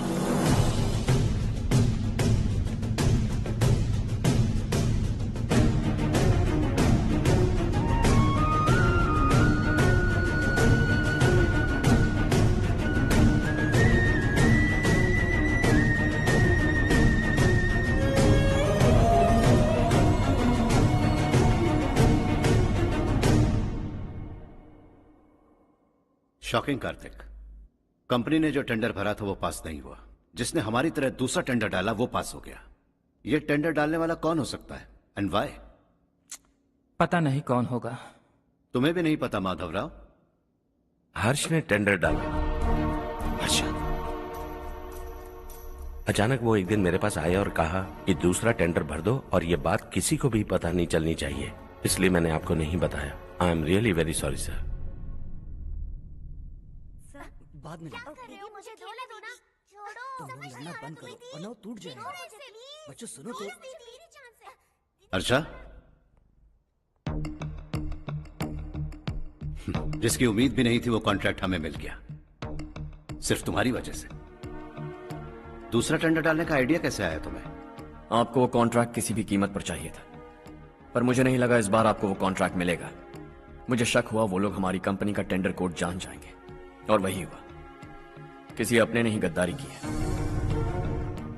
शॉकिंग कार्तिक। कंपनी ने जो टेंडर भरा था वो पास नहीं हुआ। जिसने हमारी तरह दूसरा टेंडर डाला वो पास हो गया। ये टेंडर डालने वाला कौन हो सकता है एंड व्हाई? पता नहीं कौन होगा। तुम्हें भी नहीं पता माधवराव? हर्ष ने टेंडर डाला। अच्छा। अचानक वो एक दिन मेरे पास आया और कहा कि दूसरा टेंडर भर दो और ये बात किसी को भी पता नहीं चलनी चाहिए, इसलिए मैंने आपको नहीं बताया। I am really very sorry sir. बाद में मुझे धोने दो ना। छोड़ो। तुम लड़ना बंद करो वरना वो टूट जाएगा। बच्चों सुनो तो। अर्षा, जिसकी उम्मीद भी नहीं थी वो कॉन्ट्रैक्ट हमें मिल गया, सिर्फ तुम्हारी वजह से। दूसरा टेंडर डालने का आइडिया कैसे आया तुम्हें? आपको वो कॉन्ट्रैक्ट किसी भी कीमत पर चाहिए था, पर मुझे नहीं लगा इस बार आपको वो कॉन्ट्रैक्ट मिलेगा। मुझे शक हुआ वो लोग हमारी कंपनी का टेंडर कोड जान जाएंगे, और वही हुआ। किसी अपने ने ही गद्दारी की है।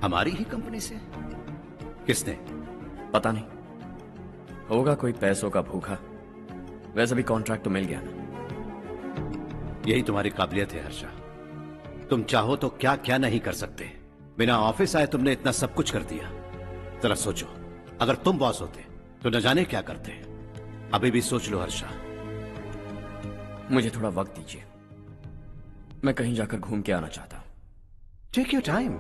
हमारी ही कंपनी से? किसने? पता नहीं, होगा कोई पैसों का भूखा। वैसे भी कॉन्ट्रैक्ट तो मिल गया ना। यही तुम्हारी काबिलियत है हर्षा। तुम चाहो तो क्या क्या नहीं कर सकते। बिना ऑफिस आए तुमने इतना सब कुछ कर दिया। जरा सोचो, अगर तुम बॉस होते तो न जाने क्या करते। अभी भी सोच लो हर्षा। मुझे थोड़ा वक्त दीजिए, मैं कहीं जाकर घूम के आना चाहता हूं। Take your time.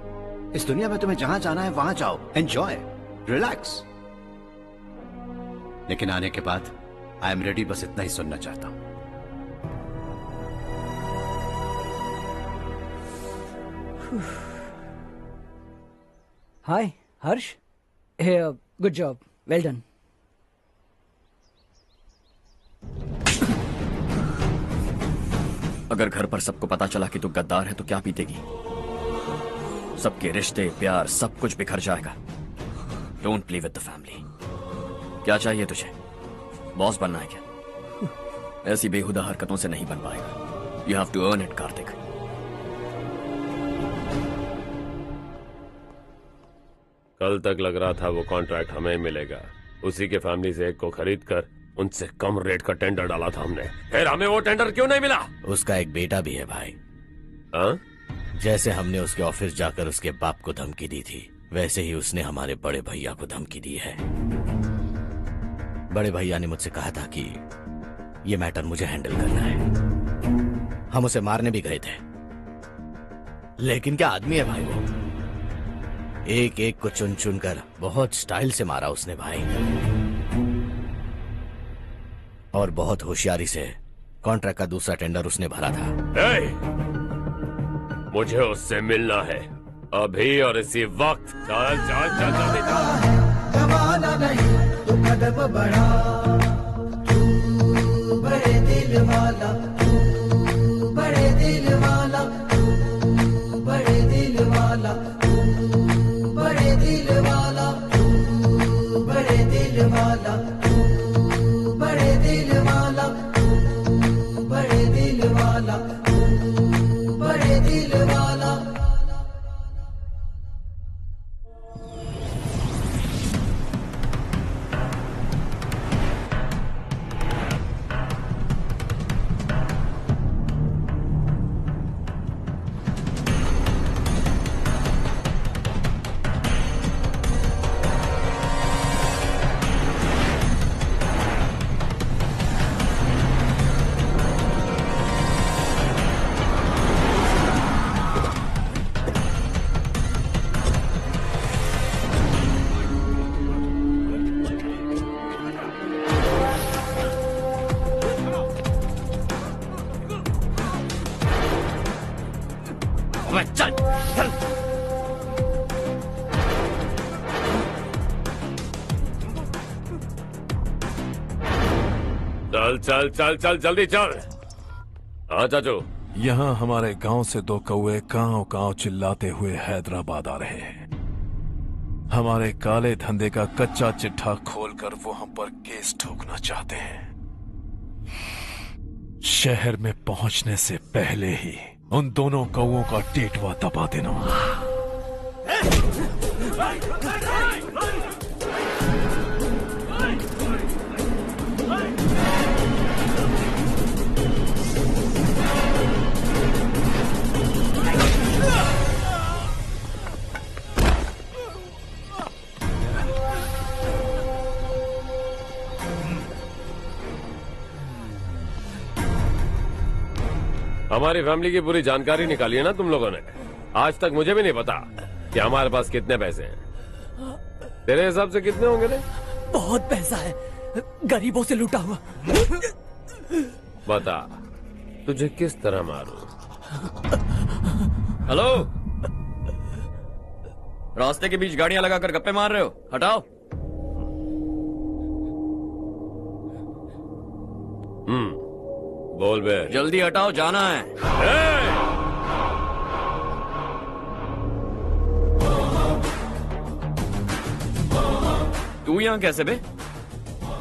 इस दुनिया में तुम्हें जहां जाना है वहां जाओ, एंजॉय, रिलैक्स। लेकिन आने के बाद आई एम रेडी, बस इतना ही सुनना चाहता हूं। हाय हर्ष, गुड जॉब, वेल डन। अगर घर पर सबको पता चला कि तू गद्दार है तो क्या बीतेगी? सबके रिश्ते, प्यार, सब कुछ बिखर जाएगा। Don't play with the family. क्या चाहिए तुझे? बॉस बनना है क्या? ऐसी बेहुदा हरकतों से नहीं बन पाएगा। You have to earn it Kartik. कल तक लग रहा था वो कॉन्ट्रैक्ट हमें मिलेगा। उसी के फैमिली से एक को खरीद कर उनसे कम रेट का टेंडर डाला था हमने। फिर हमें वो टेंडर क्यों नहीं मिला? उसका एक बेटा भी है भाई। हाँ? जैसे हमने उसके ऑफिस जाकर उसके बाप को धमकी दी थी, वैसे ही उसने हमारे बड़े भैया को धमकी दी है। बड़े भैया ने मुझसे कहा था कि ये मैटर मुझे हैंडल करना है। हम उसे मारने भी गए थे, लेकिन क्या आदमी है भाई वो। एक एक को चुन चुन कर बहुत स्टाइल से मारा उसने भाई, और बहुत होशियारी से कॉन्ट्रैक्ट का दूसरा टेंडर उसने भरा था। मुझे उससे मिलना है अभी और इसी वक्त। चल चल चल जल्दी चल। जमाना नहीं तो कदम बढ़ा, तू बड़े दिल वाला, तू बड़े दिल वाला, तू बड़े दिल वाला, तू बड़े दिल वाला, तू बड़े दिल वाला, तू बड़े दिल वाला, तू बड़े दिल वाला, तू बड़े दिल वाला। चल चल। चल चल चल चल जल्दी चल। हाँ चाचू। यहाँ हमारे गांव से दो कौवे कांव कांव चिल्लाते हुए हैदराबाद आ रहे हैं। हमारे काले धंधे का कच्चा चिट्ठा खोलकर वो हम पर केस ठोकना चाहते हैं। शहर में पहुंचने से पहले ही उन दोनों कौवों का टेटवा दबा देना। हमारी फैमिली की पूरी जानकारी निकाली है ना तुम लोगों ने। आज तक मुझे भी नहीं पता कि हमारे पास कितने पैसे हैं। तेरे हिसाब से कितने होंगे रे? बहुत पैसा है, गरीबों से लूटा हुआ। बता तुझे किस तरह मारूं? हेलो, रास्ते के बीच गाड़ियां लगाकर गप्पे मार रहे हो? हटाओ। बोल बे। जल्दी हटाओ, जाना है। तू यहाँ कैसे बे?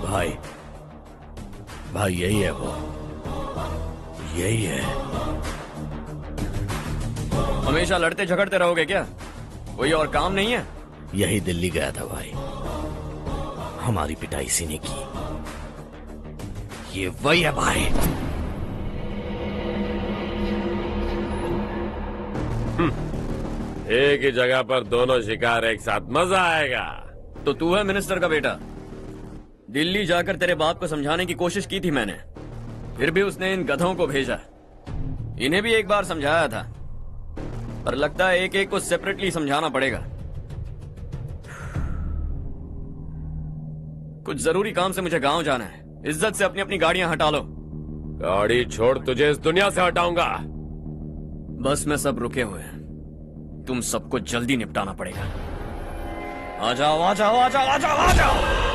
भाई भाई यही है वो, यही है। हमेशा लड़ते झगड़ते रहोगे क्या? कोई और काम नहीं है? यही दिल्ली गया था भाई, हमारी पिटाई इसी ने की। ये वही है भाई। एक ही जगह पर दोनों शिकार एक साथ, मजा आएगा। तो तू है मिनिस्टर का बेटा? दिल्ली जाकर तेरे बाप को समझाने की कोशिश की थी मैंने, फिर भी उसने इन गधों को भेजा। इन्हें भी एक बार समझाया था, पर लगता है एक एक को सेपरेटली समझाना पड़ेगा। कुछ जरूरी काम से मुझे गांव जाना है। इज्जत से अपनी अपनी गाड़ियां हटा लो। गाड़ी छोड़, तुझे इस दुनिया से हटाऊंगा। बस में सब रुके हुए हैं, तुम सबको जल्दी निपटाना पड़ेगा। आ जाओ आ जाओ आ जाओ आ जाओ आ जाओ।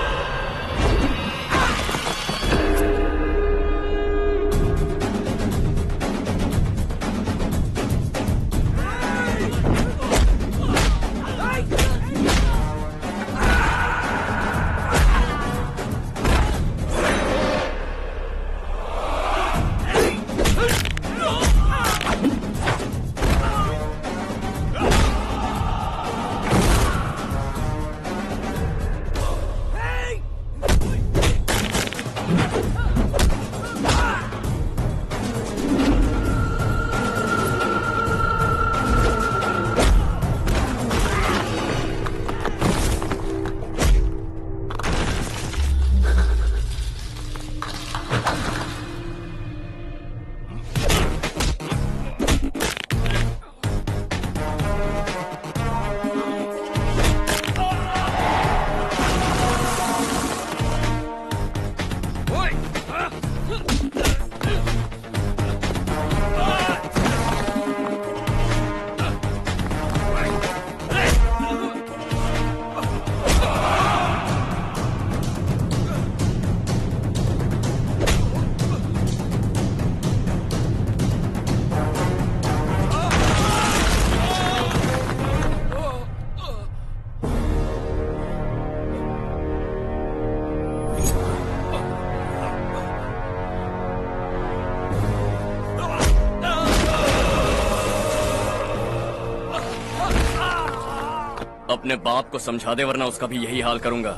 अपने बाप को समझा दे, वरना उसका भी यही हाल करूंगा।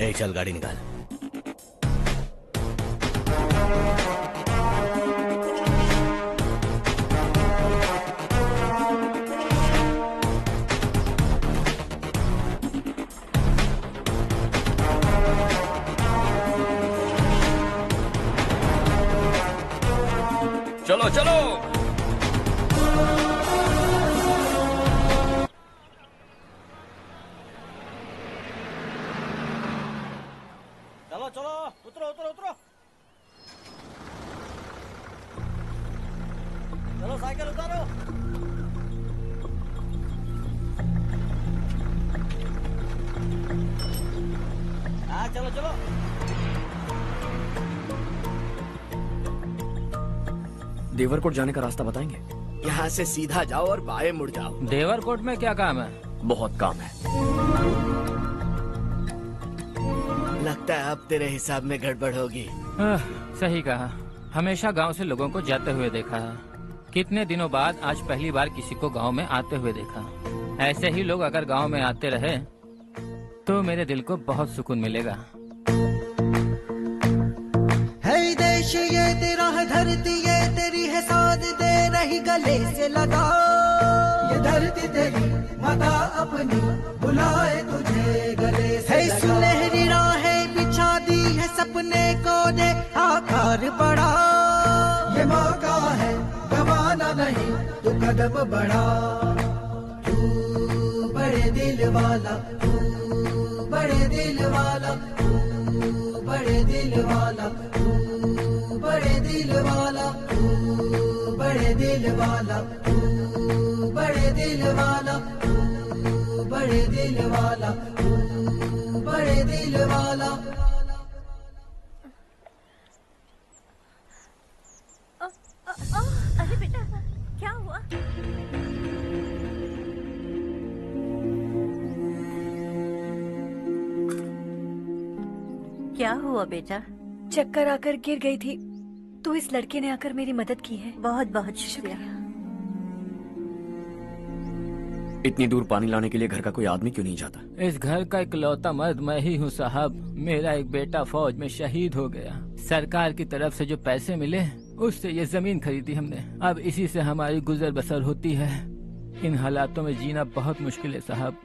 ए, चल गाड़ी निकाल। चलो चलो। चलो चलो, उतरो उतरो उतरो। चलो साइकिल उतारो। हाँ चलो चलो। देवरकोट जाने का रास्ता बताएंगे? यहाँ से सीधा जाओ और बाएं मुड़ जाओ। देवरकोट में क्या काम है? बहुत काम है। लगता है अब तेरे हिसाब में गड़बड़ होगी। सही कहा, हमेशा गांव से लोगों को जाते हुए देखा है, कितने दिनों बाद आज पहली बार किसी को गांव में आते हुए देखा। ऐसे ही लोग अगर गांव में आते रहे तो मेरे दिल को बहुत सुकून मिलेगा। है देश ये तेरा है, धरती ये तेरी है, साथ दे रही गले से लगा। ये धरती तेरी माता अपनी बुलाए तुझे गले से लगा। सुनहरी राहें बिछा दी है, सपने को दे आकार बड़ा। ये मौका है गवाना नहीं, तू कदम बढ़ा। तू बड़े दिल वाला, तू बड़े दिल वाला, तू बड़े दिल वाला, तू बड़े दिल वाला, तू बड़े दिल वाला, तू बड़े दिल वाला, तू बड़े दिल वाला, तू बड़े दिल वाला। अरे बेटा क्या हुआ? क्या हुआ बेटा? चक्कर आकर गिर गई थी तो इस लड़के ने आकर मेरी मदद की है। बहुत बहुत शुक्रिया। इतनी दूर पानी लाने के लिए घर का कोई आदमी क्यों नहीं जाता? इस घर का इकलौता मर्द मैं ही हूँ साहब। मेरा एक बेटा फौज में शहीद हो गया। सरकार की तरफ से जो पैसे मिले उससे ये जमीन खरीदी हमने। अब इसी से हमारी गुजर बसर होती है। इन हालातों में जीना बहुत मुश्किल है साहब।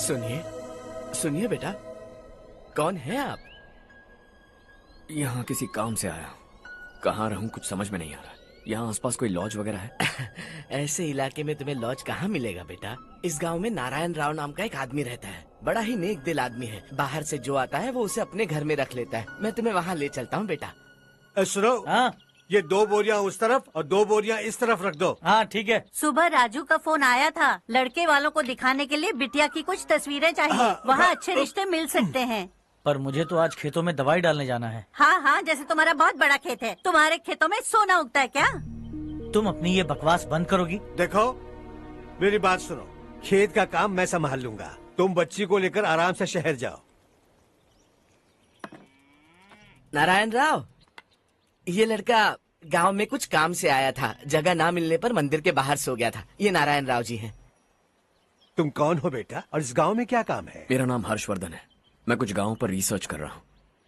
सुनिए सुनिए बेटा, कौन है आप? यहाँ किसी काम से आया हूँ। कहाँ रहूँ कुछ समझ में नहीं आ रहा। यहाँ आसपास कोई लॉज वगैरह है? ऐसे इलाके में तुम्हें लॉज कहाँ मिलेगा बेटा? इस गांव में नारायण राव नाम का एक आदमी रहता है। बड़ा ही नेक दिल आदमी है। बाहर से जो आता है वो उसे अपने घर में रख लेता है। मैं तुम्हें वहाँ ले चलता हूँ बेटा। सुनो, ये 2 बोरियां उस तरफ और 2 बोरियां इस तरफ रख दो। हाँ ठीक है। सुबह राजू का फोन आया था, लड़के वालों को दिखाने के लिए बिटिया की कुछ तस्वीरें चाहिए। वहाँ अच्छे रिश्ते मिल सकते हैं। पर मुझे तो आज खेतों में दवाई डालने जाना है। हाँ हाँ, जैसे तुम्हारा बहुत बड़ा खेत है। तुम्हारे खेतों में सोना उगता है क्या? तुम अपनी ये बकवास बंद करोगी? देखो मेरी बात सुनो, खेत का काम मैं संभाल लूंगा। तुम बच्ची को लेकर आराम से शहर जाओ। नारायण राव, ये लड़का गांव में कुछ काम से आया था। जगह ना मिलने पर मंदिर के बाहर सो गया था। ये नारायण राव जी हैं। तुम कौन हो बेटा और इस गांव में क्या काम है? मेरा नाम हर्षवर्धन है। मैं कुछ गाँव पर रिसर्च कर रहा हूँ।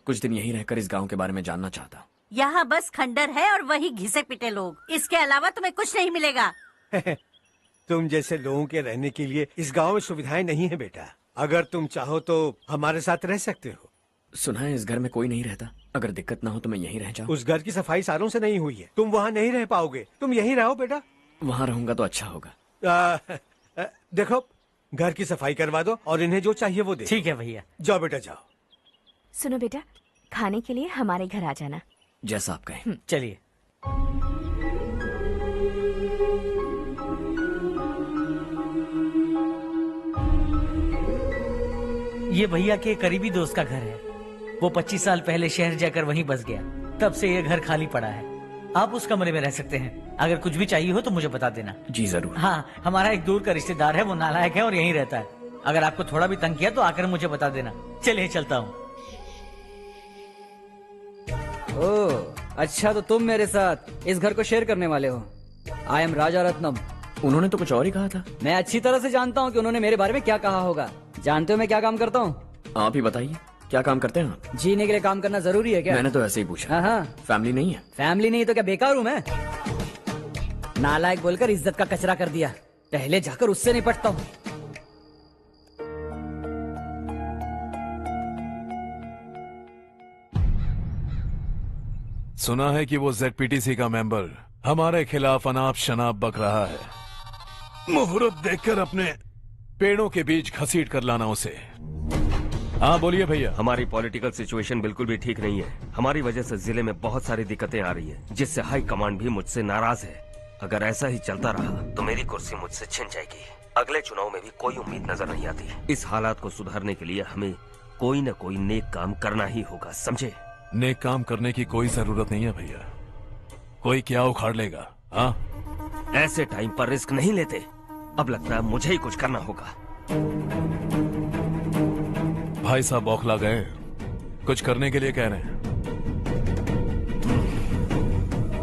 कुछ दिन यहीं रहकर इस गाँव के बारे में जानना चाहता हूँ। यहाँ बस खंडर है और वही घिसे पिटे लोग। इसके अलावा तुम्हें कुछ नहीं मिलेगा। तुम जैसे लोगों के रहने के लिए इस गांव में सुविधाएं नहीं है बेटा। अगर तुम चाहो तो हमारे साथ रह सकते हो। सुना है इस घर में कोई नहीं रहता। अगर दिक्कत ना हो तो मैं यहीं रह जाऊँ। उस घर की सफाई सालों से नहीं हुई है। तुम वहाँ नहीं रह पाओगे। तुम यहीं रहो बेटा। वहाँ रहूंगा तो अच्छा होगा। देखो, घर की सफाई करवा दो और इन्हें जो चाहिए वो दे। ठीक है भैया। जाओ बेटा जाओ। सुनो बेटा, खाने के लिए हमारे घर आ जाना। जैसा आप कहें। चलिए। ये भैया के करीबी दोस्त का घर है। वो 25 साल पहले शहर जाकर वहीं बस गया। तब से ये घर खाली पड़ा है। आप उस कमरे में रह सकते हैं। अगर कुछ भी चाहिए हो तो मुझे बता देना। जी जरूर। हाँ, हमारा एक दूर का रिश्तेदार है, वो नालायक है और यहीं रहता है। अगर आपको थोड़ा भी तंग किया तो आकर मुझे बता देना। चलिए चलता हूँ। ओह, अच्छा तो तुम मेरे साथ इस घर को शेयर करने वाले हो। आई एम राजा रत्नम। उन्होंने तो कुछ और ही कहा था। मैं अच्छी तरह से जानता हूँ कि उन्होंने मेरे बारे में क्या कहा होगा। जानते हो मैं क्या काम करता हूँ? आप ही बताइए, क्या काम करते हैं आप? जीने के लिए काम करना जरूरी है क्या? मैंने तो ऐसे ही पूछा। हाँ। फैमिली नहीं है? फैमिली नहीं तो क्या बेकार हूँ मैं? नालायक बोलकर इज्जत का कचरा कर दिया। पहले जाकर उससे निपटता हूँ। सुना है कि वो ZPTC का मेंबर हमारे खिलाफ अनाप शनाप बक रहा है। मुहूर्त देखकर अपने पेड़ों के बीच घसीट कर लाना उसे। हाँ बोलिए भैया। हमारी पॉलिटिकल सिचुएशन बिल्कुल भी ठीक नहीं है। हमारी वजह से जिले में बहुत सारी दिक्कतें आ रही है, जिससे हाई कमांड भी मुझसे नाराज है। अगर ऐसा ही चलता रहा तो मेरी कुर्सी मुझसे छिन जाएगी। अगले चुनाव में भी कोई उम्मीद नजर नहीं आती। इस हालात को सुधारने के लिए हमें कोई न कोई नेक काम करना ही होगा, समझे? नेक काम करने की कोई जरूरत नहीं है भैया। कोई क्या उखाड़ लेगा? हाँ, ऐसे टाइम पर रिस्क नहीं लेते। अब लगता है मुझे ही कुछ करना होगा। भाई साहब बौखला गए, कुछ करने के लिए कह रहे हैं।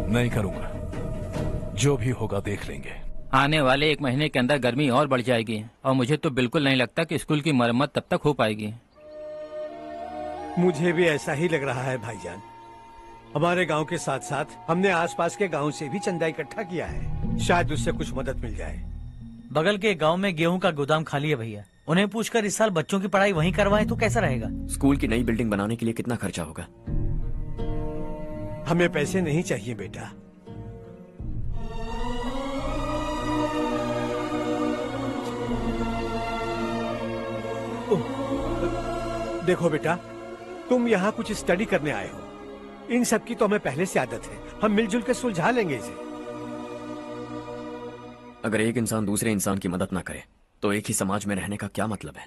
नहीं करूंगा, जो भी होगा देख लेंगे। आने वाले 1 महीने के अंदर गर्मी और बढ़ जाएगी और मुझे तो बिल्कुल नहीं लगता कि स्कूल की मरम्मत तब तक हो पाएगी। मुझे भी ऐसा ही लग रहा है भाईजान। हमारे गांव के साथ साथ हमने आसपास के गांव से भी चंदा इकट्ठा किया है। शायद उससे कुछ मदद मिल जाए। बगल के गांव में गेहूं का गोदाम खाली है भैया। उन्हें पूछकर इस साल बच्चों की पढ़ाई वहीं करवाएं तो कैसा रहेगा? स्कूल की नई बिल्डिंग बनाने के लिए कितना खर्चा होगा? हमें पैसे नहीं चाहिए बेटा। देखो बेटा, तुम यहाँ कुछ स्टडी करने आए हो। इन सब की तो हमें पहले से आदत है। हम मिलजुल कर सुलझा लेंगे इसे। अगर एक इंसान दूसरे इंसान की मदद ना करे तो एक ही समाज में रहने का क्या मतलब है?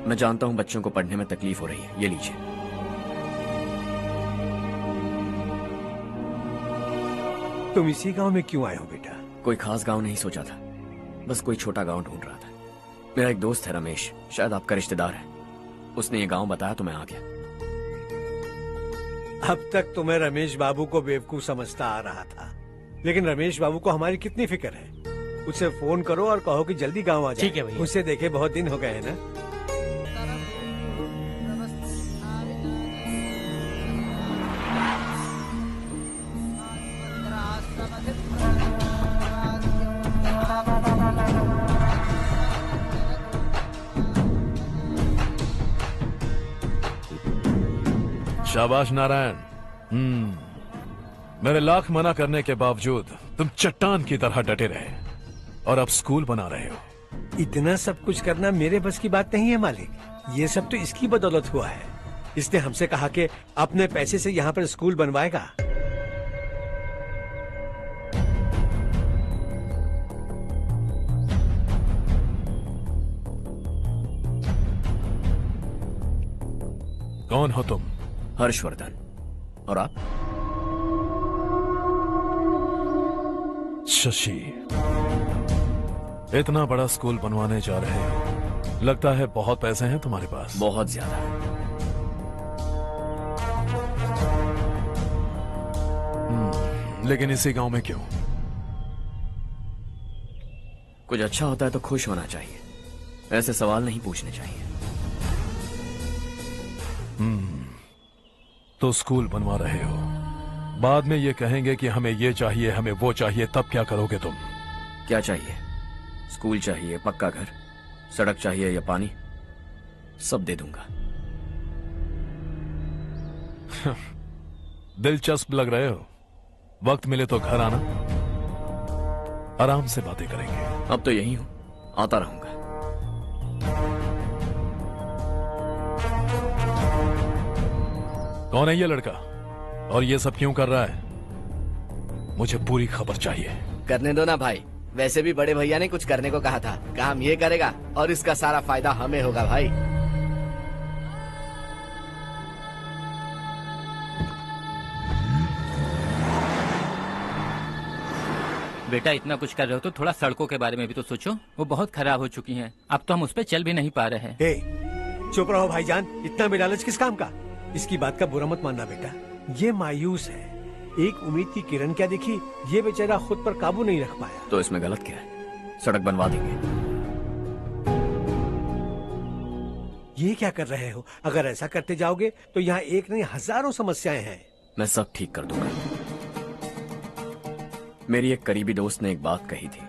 मैं जानता हूं बच्चों को पढ़ने में तकलीफ हो रही है। ये लीजिए। तुम इसी गांव में क्यों आए हो बेटा? कोई खास गांव नहीं सोचा था, बस कोई छोटा गांव ढूंढ रहा था। मेरा एक दोस्त है रमेश, शायद आपका रिश्तेदार है, उसने ये गांव बताया तो मैं आ गया। अब तक तुम्हें रमेश बाबू को बेवकूफ समझता आ रहा था, लेकिन रमेश बाबू को हमारी कितनी फिक्र है। उसे फोन करो और कहो कि जल्दी गांव आ जाए। ठीक है भैया। उसे देखे बहुत दिन हो गए हैं ना। शाबाश नारायण। मेरे लाख मना करने के बावजूद तुम चट्टान की तरह डटे रहे और अब स्कूल बना रहे हो। इतना सब कुछ करना मेरे बस की बात नहीं है मालिक। ये सब तो इसकी बदौलत हुआ है। इसने हमसे कहा कि अपने पैसे से यहाँ पर स्कूल बनवाएगा। कौन हो तुम? हर्षवर्धन। और आप? शशि। इतना बड़ा स्कूल बनवाने जा रहे हो, लगता है बहुत पैसे हैं तुम्हारे पास। बहुत ज्यादा। लेकिन इसी गांव में क्यों? कुछ अच्छा होता है तो खुश होना चाहिए, ऐसे सवाल नहीं पूछने चाहिए। तो स्कूल बनवा रहे हो, बाद में ये कहेंगे कि हमें ये चाहिए, हमें वो चाहिए, तब क्या करोगे तुम? क्या चाहिए? स्कूल चाहिए, पक्का घर, सड़क चाहिए या पानी, सब दे दूंगा। दिलचस्प लग रहे हो। वक्त मिले तो घर आना, आराम से बातें करेंगे। अब तो यही हूं, आता रहूंगा। कौन है ये लड़का और ये सब क्यों कर रहा है? मुझे पूरी खबर चाहिए। करने दो ना भाई, वैसे भी बड़े भैया ने कुछ करने को कहा था। काम ये करेगा और इसका सारा फायदा हमें होगा भाई। बेटा इतना कुछ कर रहे हो तो थोड़ा सड़कों के बारे में भी तो सोचो, वो बहुत खराब हो चुकी हैं। अब तो हम उस पर चल भी नहीं पा रहे हैं। चुप रहो भाईजान, इतना बेलालच किस काम का? इसकी बात का बुरा मत मानना बेटा, ये मायूस है। एक उम्मीद की किरण क्या दिखी, ये बेचारा खुद पर काबू नहीं रख पाया। तो इसमें गलत क्या है? सड़क बनवा देंगे। ये क्या कर रहे हो? अगर ऐसा करते जाओगे तो यहाँ एक नहीं हजारों समस्याएं हैं। मैं सब ठीक कर दूंगा। मेरी एक करीबी दोस्त ने एक बात कही थी,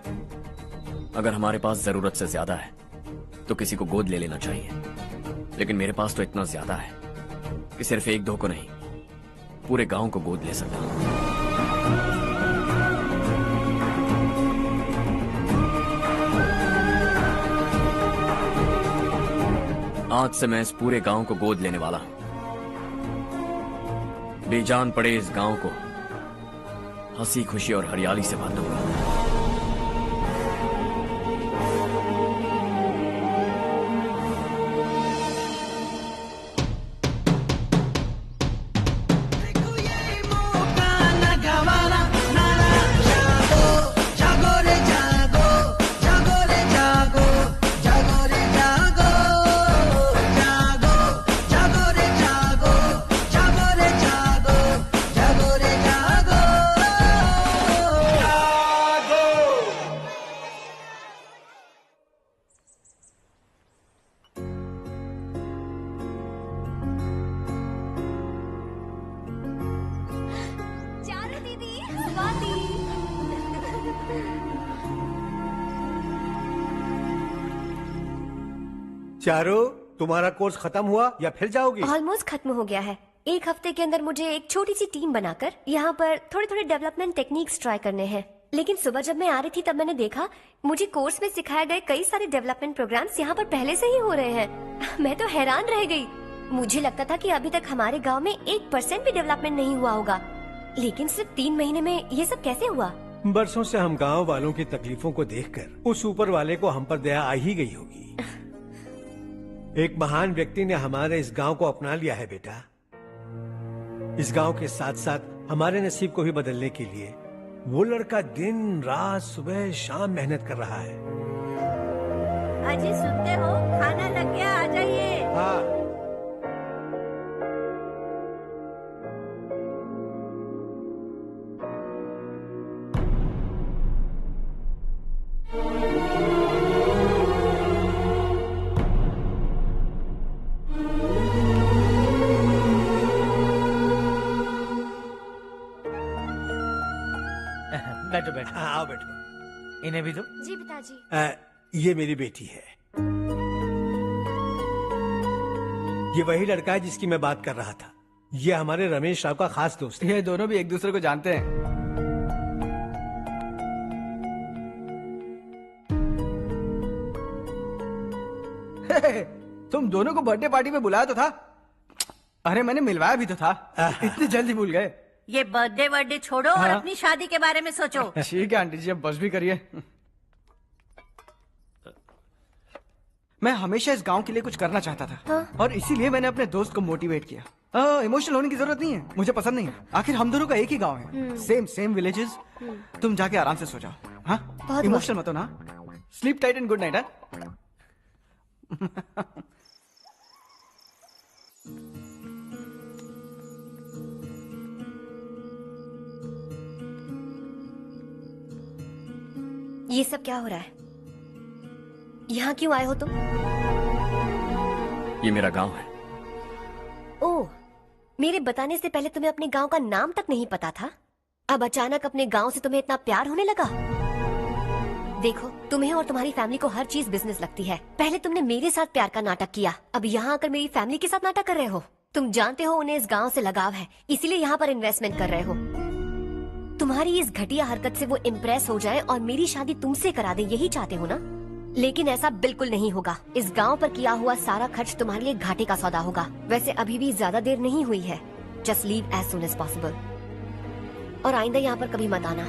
अगर हमारे पास जरूरत से ज्यादा है तो किसी को गोद ले लेना चाहिए, लेकिन मेरे पास तो इतना ज्यादा है कि सिर्फ एक दो को नहीं, पूरे गांव को गोद ले सकता हूं। आज से मैं इस पूरे गांव को गोद लेने वाला हूं। बेजान पड़े इस गांव को हंसी खुशी और हरियाली से बांधूंगा। चारो, तुम्हारा कोर्स खत्म हुआ या फिर जाओगी? ऑलमोस्ट खत्म हो गया है। एक हफ्ते के अंदर मुझे एक छोटी सी टीम बनाकर यहाँ पर थोड़े थोड़े डेवलपमेंट टेक्निक्स ट्राई करने हैं। लेकिन सुबह जब मैं आ रही थी तब मैंने देखा मुझे कोर्स में सिखाए गए कई सारे डेवलपमेंट प्रोग्राम्स यहाँ पर पहले से ही हो रहे हैं। मैं तो हैरान रह गई। मुझे लगता था कि अभी तक हमारे गाँव में 1% भी डेवलपमेंट नहीं हुआ होगा, लेकिन सिर्फ 3 महीने में ये सब कैसे हुआ? बरसों से हम गांव वालों की तकलीफों को देखकर उस ऊपर वाले को हम पर दया आ ही गई होगी। एक महान व्यक्ति ने हमारे इस गांव को अपना लिया है बेटा। इस गांव के साथ साथ हमारे नसीब को भी बदलने के लिए वो लड़का दिन रात सुबह शाम मेहनत कर रहा है। अजी सुनते हो, खाना लग गया, आ जाइए। हाँ। बैठो बैठो। हाँ, आओ बैठो। इन्हें भी दो। जी पिताजी। ये मेरी बेटी है। ये वही लड़का है जिसकी मैं बात कर रहा था। ये हमारे रमेश राव का खास दोस्त है। ये दोनों भी एक दूसरे को जानते हैं। तुम दोनों को बर्थडे पार्टी में बुलाया तो था। अरे मैंने मिलवाया भी तो था। इतनी जल्दी भूल गए। ये बर्थडे छोड़ो और हाँ। अपनी शादी के बारे में सोचो। ठीक है आंटी जी, अब बस भी करिए। मैं हमेशा इस गांव के लिए कुछ करना चाहता था। हाँ? और इसीलिए मैंने अपने दोस्त को मोटिवेट किया। इमोशनल होने की जरूरत नहीं है, मुझे पसंद नहीं है। आखिर हम दोनों का एक ही गांव है, सेम विलेजेस। तुम जाके आराम से सो जाओ। हाँ, इमोशनल मत हो ना। Sleep tight and good night. ये सब क्या हो रहा है? यहाँ क्यों आए हो तुम? ये मेरा गांव है। ओह, मेरे बताने से पहले तुम्हें अपने गांव का नाम तक नहीं पता था? अब अचानक अपने गांव से तुम्हें इतना प्यार होने लगा? देखो, तुम्हें और तुम्हारी फैमिली को हर चीज बिजनेस लगती है। पहले तुमने मेरे साथ प्यार का नाटक किया, अब यहाँ आकर मेरी फैमिली के साथ नाटक कर रहे हो। तुम जानते हो उन्हें इस गांव से लगाव है, इसीलिए यहाँ पर इन्वेस्टमेंट कर रहे हो। तुम्हारी इस घटिया हरकत से वो इम्प्रेस हो जाए और मेरी शादी तुमसे करा दे, यही चाहते हो ना? लेकिन ऐसा बिल्कुल नहीं होगा। इस गांव पर किया हुआ सारा खर्च तुम्हारे लिए घाटे का सौदा होगा। वैसे अभी भी ज्यादा देर नहीं हुई है। Just leave as soon as possible. और आइंदा यहाँ पर कभी मत आना।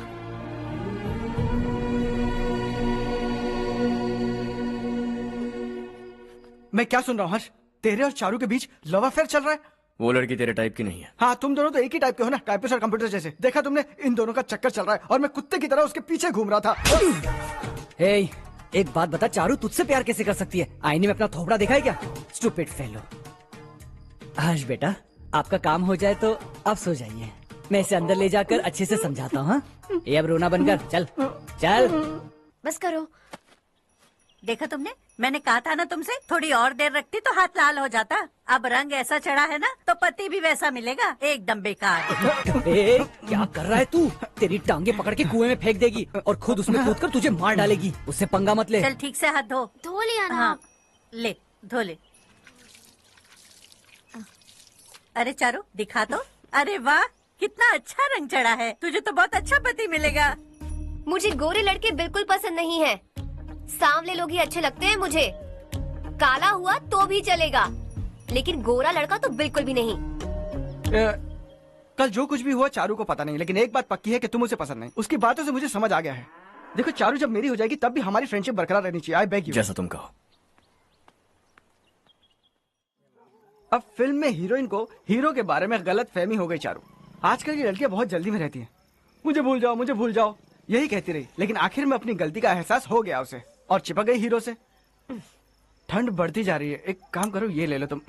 मैं क्या सुन रहा हूँ हर्ष? तेरे और चारू के बीच लव अफेयर चल रहा है? वो लड़की तेरे टाइप की नहीं है। हाँ, तुम दोनों तो एक ही टाइप के हो ना, टाइपिस्ट और कंप्यूटर जैसे। देखा तुमने, इन दोनों का चक्कर चल रहा है और मैं कुत्ते की तरह उसके पीछे घूम रहा था। हे, एक बात बता, चारू तुझसे प्यार कैसे कर सकती है? आईने में अपना थोबड़ा देखा है क्या? Stupid fellow. हर्ष बेटा, आपका काम हो जाए तो आप सो जाइए। मैं इसे अंदर ले जाकर अच्छे से समझाता हूँ। हाँ? ये अब रोना बनकर चल चल। बस करो। देखा तुमने, मैंने कहा था ना तुमसे, थोड़ी और देर रखती तो हाथ लाल हो जाता। अब रंग ऐसा चढ़ा है ना तो पति भी वैसा मिलेगा। एकदम बेकार। ए, क्या कर रहा है तू? तेरी टांगे पकड़ के कुएं में फेंक देगी और खुद उसमें कूदकर तुझे मार डालेगी। उससे पंगा मत ले। चल ठीक से हाथ धो। धो लिया ना। हाँ, ले धो ले। अरे चारू दिखा तो। अरे वाह, कितना अच्छा रंग चढ़ा है। तुझे तो बहुत अच्छा पति मिलेगा। मुझे गोरे लड़के बिल्कुल पसंद नहीं है। सांवले लोग ही अच्छे लगते हैं मुझे। काला हुआ तो भी चलेगा, लेकिन गोरा लड़का तो बिल्कुल भी नहीं। कल जो कुछ भी हुआ चारू को पता नहीं, लेकिन एक बात पक्की है कि तुम उसे पसंद नहीं। उसकी बातों से मुझे समझ आ गया है। देखो चारू जब मेरी हो जाएगी तब भी हमारी फ्रेंडशिप बरकरार रहनी चाहिए। I beg you. जैसा तुम कहो। अब फिल्म में हीरोइन को हीरो के बारे में गलत फहमी हो गई चारू। आजकल की लड़कियां बहुत जल्दी में रहती हैं। मुझे भूल जाओ, मुझे भूल जाओ, यही कहती रही। लेकिन आखिर में अपनी गलती का एहसास हो गया उसे और चिपक गई हीरो से। ठंड बढ़ती जा रही है, एक काम करो, ये ले लो तुम।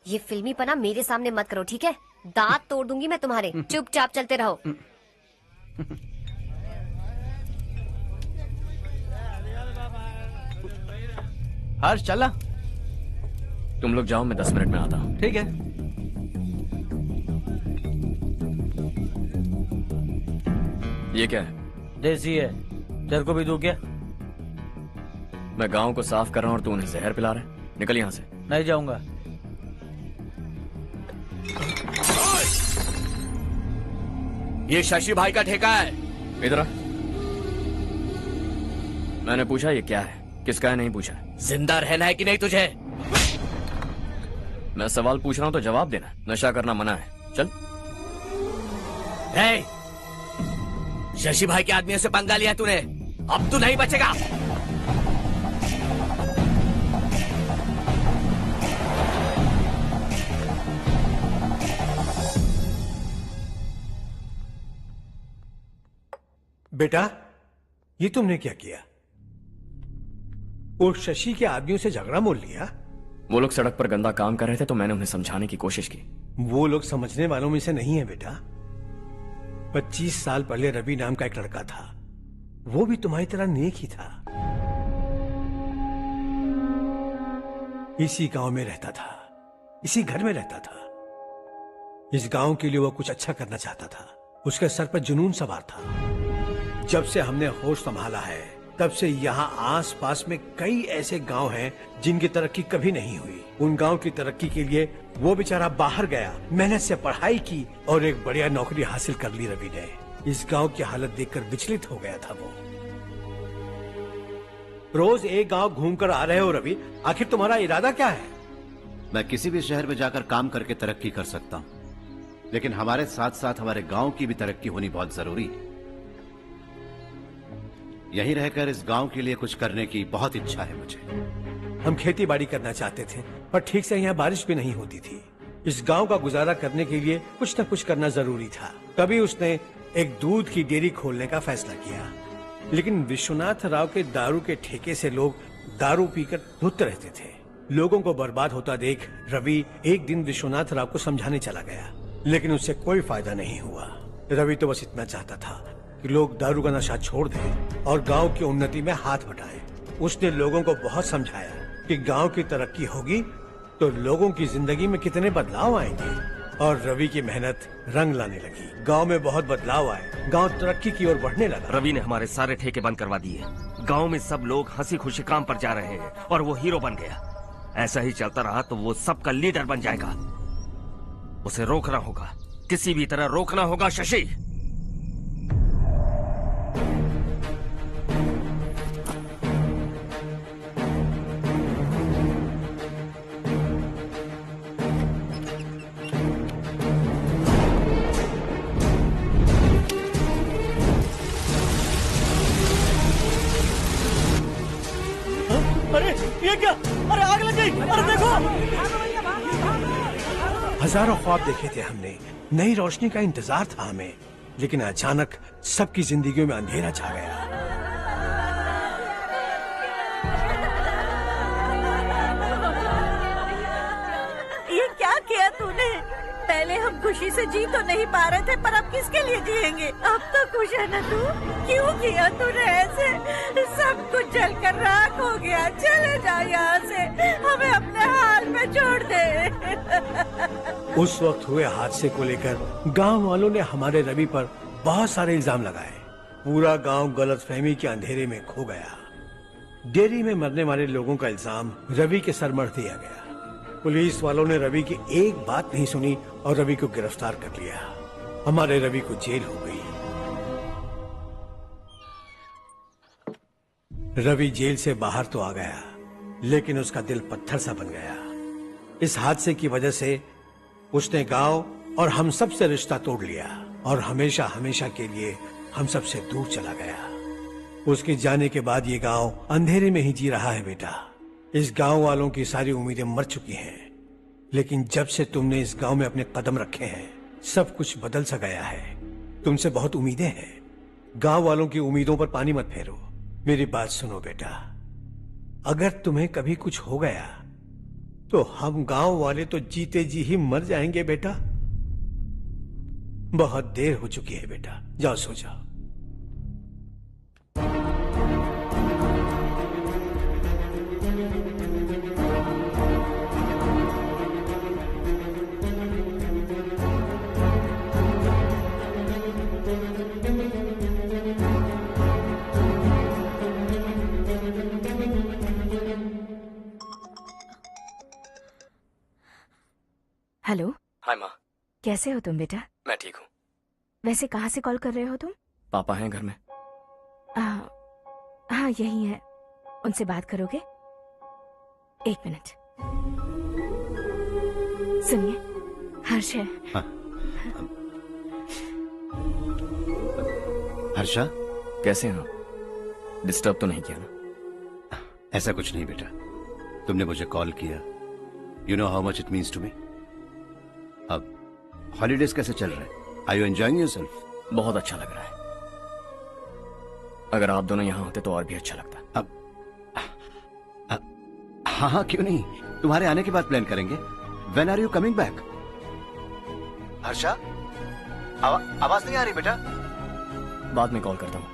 ये फिल्मी पना मेरे सामने मत करो, ठीक है? दांत तोड़ दूंगी मैं तुम्हारे। चुपचाप चलते रहो। हर्ष चला। तुम लोग जाओ, मैं 10 मिनट में आता हूँ। ठीक है। ये क्या है? देसी है, तेरे को भी दूं क्या? मैं गांव को साफ कर रहा हूँ और तू उन्हें जहर पिला रहा है। निकल यहाँ से। नहीं जाऊंगा। ये शशि भाई का ठेका है। इधर आ। मैंने पूछा ये क्या है, किसका है नहीं पूछा। जिंदा रहना है कि नहीं तुझे? मैं सवाल पूछ रहा हूँ तो जवाब देना। नशा करना मना है। चल। हे, शशि भाई के आदमियों से पंगा लिया तूने, अब तू नहीं बचेगा। बेटा, ये तुमने क्या किया? उस शशि के आदमियों से झगड़ा मोल लिया? वो लोग सड़क पर गंदा काम कर रहे थे तो मैंने उन्हें समझाने की कोशिश की। वो लोग समझने वालों में से नहीं है बेटा। 25 साल पहले रवि नाम का एक लड़का था, वो भी तुम्हारी तरह नेक ही था। इसी गांव में रहता था, इसी घर में रहता था। इस गांव के लिए वो कुछ अच्छा करना चाहता था। उसके सर पर जुनून सवार था। जब से हमने होश संभाला है तब से यहाँ आस पास में कई ऐसे गांव हैं जिनकी तरक्की कभी नहीं हुई। उन गांव की तरक्की के लिए वो बेचारा बाहर गया, मेहनत से पढ़ाई की और एक बढ़िया नौकरी हासिल कर ली रवि ने। इस गांव की हालत देखकर विचलित हो गया था वो। रोज एक गांव घूमकर आ रहे हो रवि, आखिर तुम्हारा इरादा क्या है? मैं किसी भी शहर में जाकर काम करके तरक्की कर सकता हूँ, लेकिन हमारे साथ साथ हमारे गांव की भी तरक्की होनी बहुत जरूरी है। यहीं रहकर इस गांव के लिए कुछ करने की बहुत इच्छा है मुझे। हम खेती बाड़ी करना चाहते थे, पर ठीक से यहाँ बारिश भी नहीं होती थी। इस गांव का गुजारा करने के लिए कुछ न कुछ करना जरूरी था। तभी उसने एक दूध की डेयरी खोलने का फैसला किया। लेकिन विश्वनाथ राव के दारू के ठेके से लोग दारू पीकर धुत रहते थे। लोगों को बर्बाद होता देख रवि एक दिन विश्वनाथ राव को समझाने चला गया, लेकिन उससे कोई फायदा नहीं हुआ। रवि तो बस इतना चाहता था कि लोग दारू का नशा छोड़ दें और गांव की उन्नति में हाथ बटाएं। उसने लोगों को बहुत समझाया कि गांव की तरक्की होगी तो लोगों की जिंदगी में कितने बदलाव आएंगे, और रवि की मेहनत रंग लाने लगी। गांव में बहुत बदलाव आए, गांव तरक्की की ओर बढ़ने लगा। रवि ने हमारे सारे ठेके बंद करवा दिए। गांव में सब लोग हंसी खुशी काम पर जा रहे हैं और वो हीरो बन गया। ऐसा ही चलता रहा तो वो सबका लीडर बन जाएगा। उसे रोकना होगा, किसी भी तरह रोकना होगा शशि। अरे ये क्या? अरे आग लग गई! अरे देखो! हजारों ख्वाब देखे थे हमने, नई रोशनी का इंतजार था हमें, लेकिन अचानक सबकी जिंदगियों में अंधेरा छा गया। ये क्या किया तूने? पहले हम खुशी से जी तो नहीं पा रहे थे, पर अब किसके लिए जिएंगे? अब तो खुश है ना तू? क्यों किया तूने ऐसे? सब कुछ जलकर राख हो गया। चले जा यहाँ से, हमें अपने हाल में छोड़ दे। उस वक्त हुए हादसे को लेकर गांव वालों ने हमारे रवि पर बहुत सारे इल्जाम लगाए। पूरा गांव गलतफहमी के अंधेरे में खो गया। डेयरी में मरने वाले लोगों का इल्जाम रवि के सर मढ़ दिया गया। पुलिस वालों ने रवि की एक बात नहीं सुनी और रवि को गिरफ्तार कर लिया। हमारे रवि को जेल हो गई। रवि जेल से बाहर तो आ गया, लेकिन उसका दिल पत्थर सा बन गया। इस हादसे की वजह से उसने गांव और हम सब से रिश्ता तोड़ लिया और हमेशा हमेशा के लिए हम सब से दूर चला गया। उसके जाने के बाद ये गांव अंधेरे में ही जी रहा है बेटा। इस गांव वालों की सारी उम्मीदें मर चुकी हैं, लेकिन जब से तुमने इस गांव में अपने कदम रखे हैं सब कुछ बदल सा गया है। तुमसे बहुत उम्मीदें हैं। गांव वालों की उम्मीदों पर पानी मत फेरो। मेरी बात सुनो बेटा, अगर तुम्हें कभी कुछ हो गया तो हम गांव वाले तो जीते जी ही मर जाएंगे बेटा। बहुत देर हो चुकी है बेटा, जाओ सो जाओ। हेलो। हाय माँ। कैसे हो तुम बेटा? मैं ठीक हूँ। वैसे कहाँ से कॉल कर रहे हो तुम? पापा हैं घर में। हाँ यही है। उनसे बात करोगे? एक मिनट। सुनिए, हर्ष है। हर्षा, कैसे हैं आप? डिस्टर्ब तो नहीं किया ना? ऐसा कुछ नहीं बेटा, तुमने मुझे कॉल किया। You know how much it means to me. अब हॉलीडेज कैसे चल रहे हैं? Are you enjoying yourself? बहुत अच्छा लग रहा है। अगर आप दोनों यहाँ होते तो और भी अच्छा लगता। हाँ हाँ, क्यों नहीं, तुम्हारे आने के बाद प्लान करेंगे। When are you coming back? Harsha, आवाज नहीं आ रही बेटा। बाद में कॉल करता हूँ।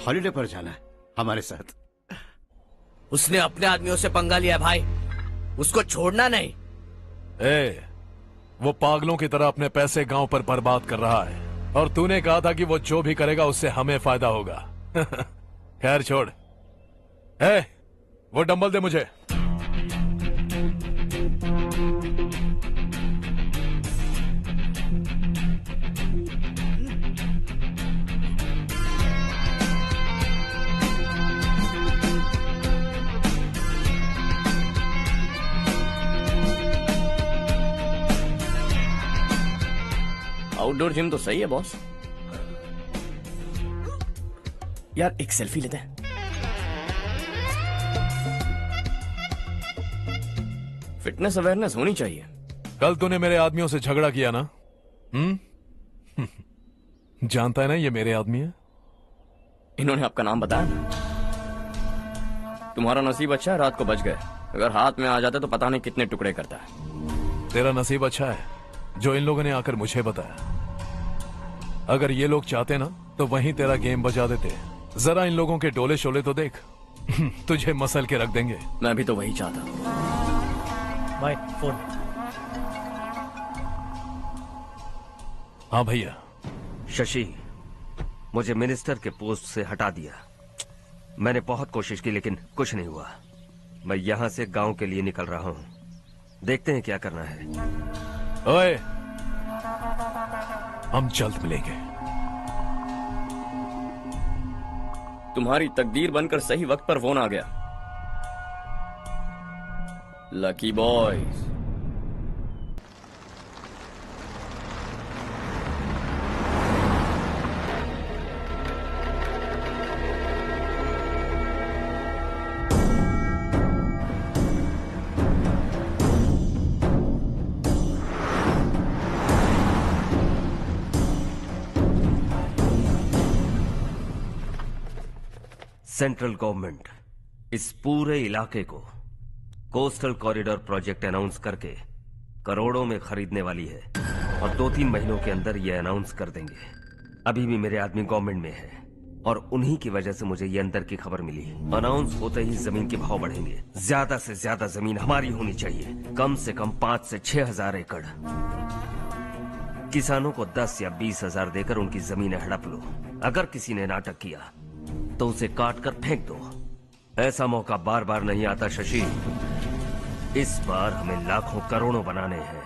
हॉलिडे पर जाना है हमारे साथ। उसने अपने आदमियों से पंगा लिया भाई, उसको छोड़ना नहीं। वो पागलों की तरह अपने पैसे गांव पर बर्बाद कर रहा है, और तूने कहा था कि वो जो भी करेगा उससे हमें फायदा होगा। खैर छोड़। वो डंबल दे मुझे। आउटडोर जिम तो सही है बॉस। यार एक सेल्फी लेते हैं। फिटनेस अवेयरनेस होनी चाहिए। कल तूने मेरे आदमियों से झगड़ा किया ना? जानता है ना ये मेरे आदमी है। इन्होंने आपका नाम बताया? तुम्हारा नसीब अच्छा है, रात को बच गए। अगर हाथ में आ जाते तो पता नहीं कितने टुकड़े करता है। तेरा नसीब अच्छा है जो इन लोगों ने आकर मुझे बताया। अगर ये लोग चाहते ना तो वहीं तेरा गेम बजा देते। जरा इन लोगों के डोले शोले तो देख। तुझे मसल के रख देंगे। मैं भी तो वही चाहता। By phone. हाँ भैया। शशि, मुझे मिनिस्टर के पोस्ट से हटा दिया। मैंने बहुत कोशिश की लेकिन कुछ नहीं हुआ। मैं यहां से गांव के लिए निकल रहा हूं। देखते हैं क्या करना है। ओए, हम जल्द मिलेंगे। तुम्हारी तकदीर बनकर सही वक्त पर फोन आ गया। Lucky boys. सेंट्रल गवर्नमेंट इस पूरे इलाके को कोस्टल कॉरिडोर प्रोजेक्ट अनाउंस करके करोड़ों में खरीदने वाली है, और 2-3 महीनों के अंदर ये अनाउंस कर देंगे। अभी भी मेरे आदमी गवर्नमेंट में है और उन्हीं की वजह से मुझे ये अंदर की खबर मिली। अनाउंस होते ही जमीन के भाव बढ़ेंगे। ज्यादा से ज्यादा जमीन हमारी होनी चाहिए, कम से कम 5 से 6 हजार एकड़। किसानों को 10 या 20 हजार देकर उनकी जमीनें हड़प लो। अगर किसी ने नाटक किया तो उसे काट कर फेंक दो। ऐसा मौका बार बार नहीं आता शशि। इस बार हमें लाखों करोड़ों बनाने हैं।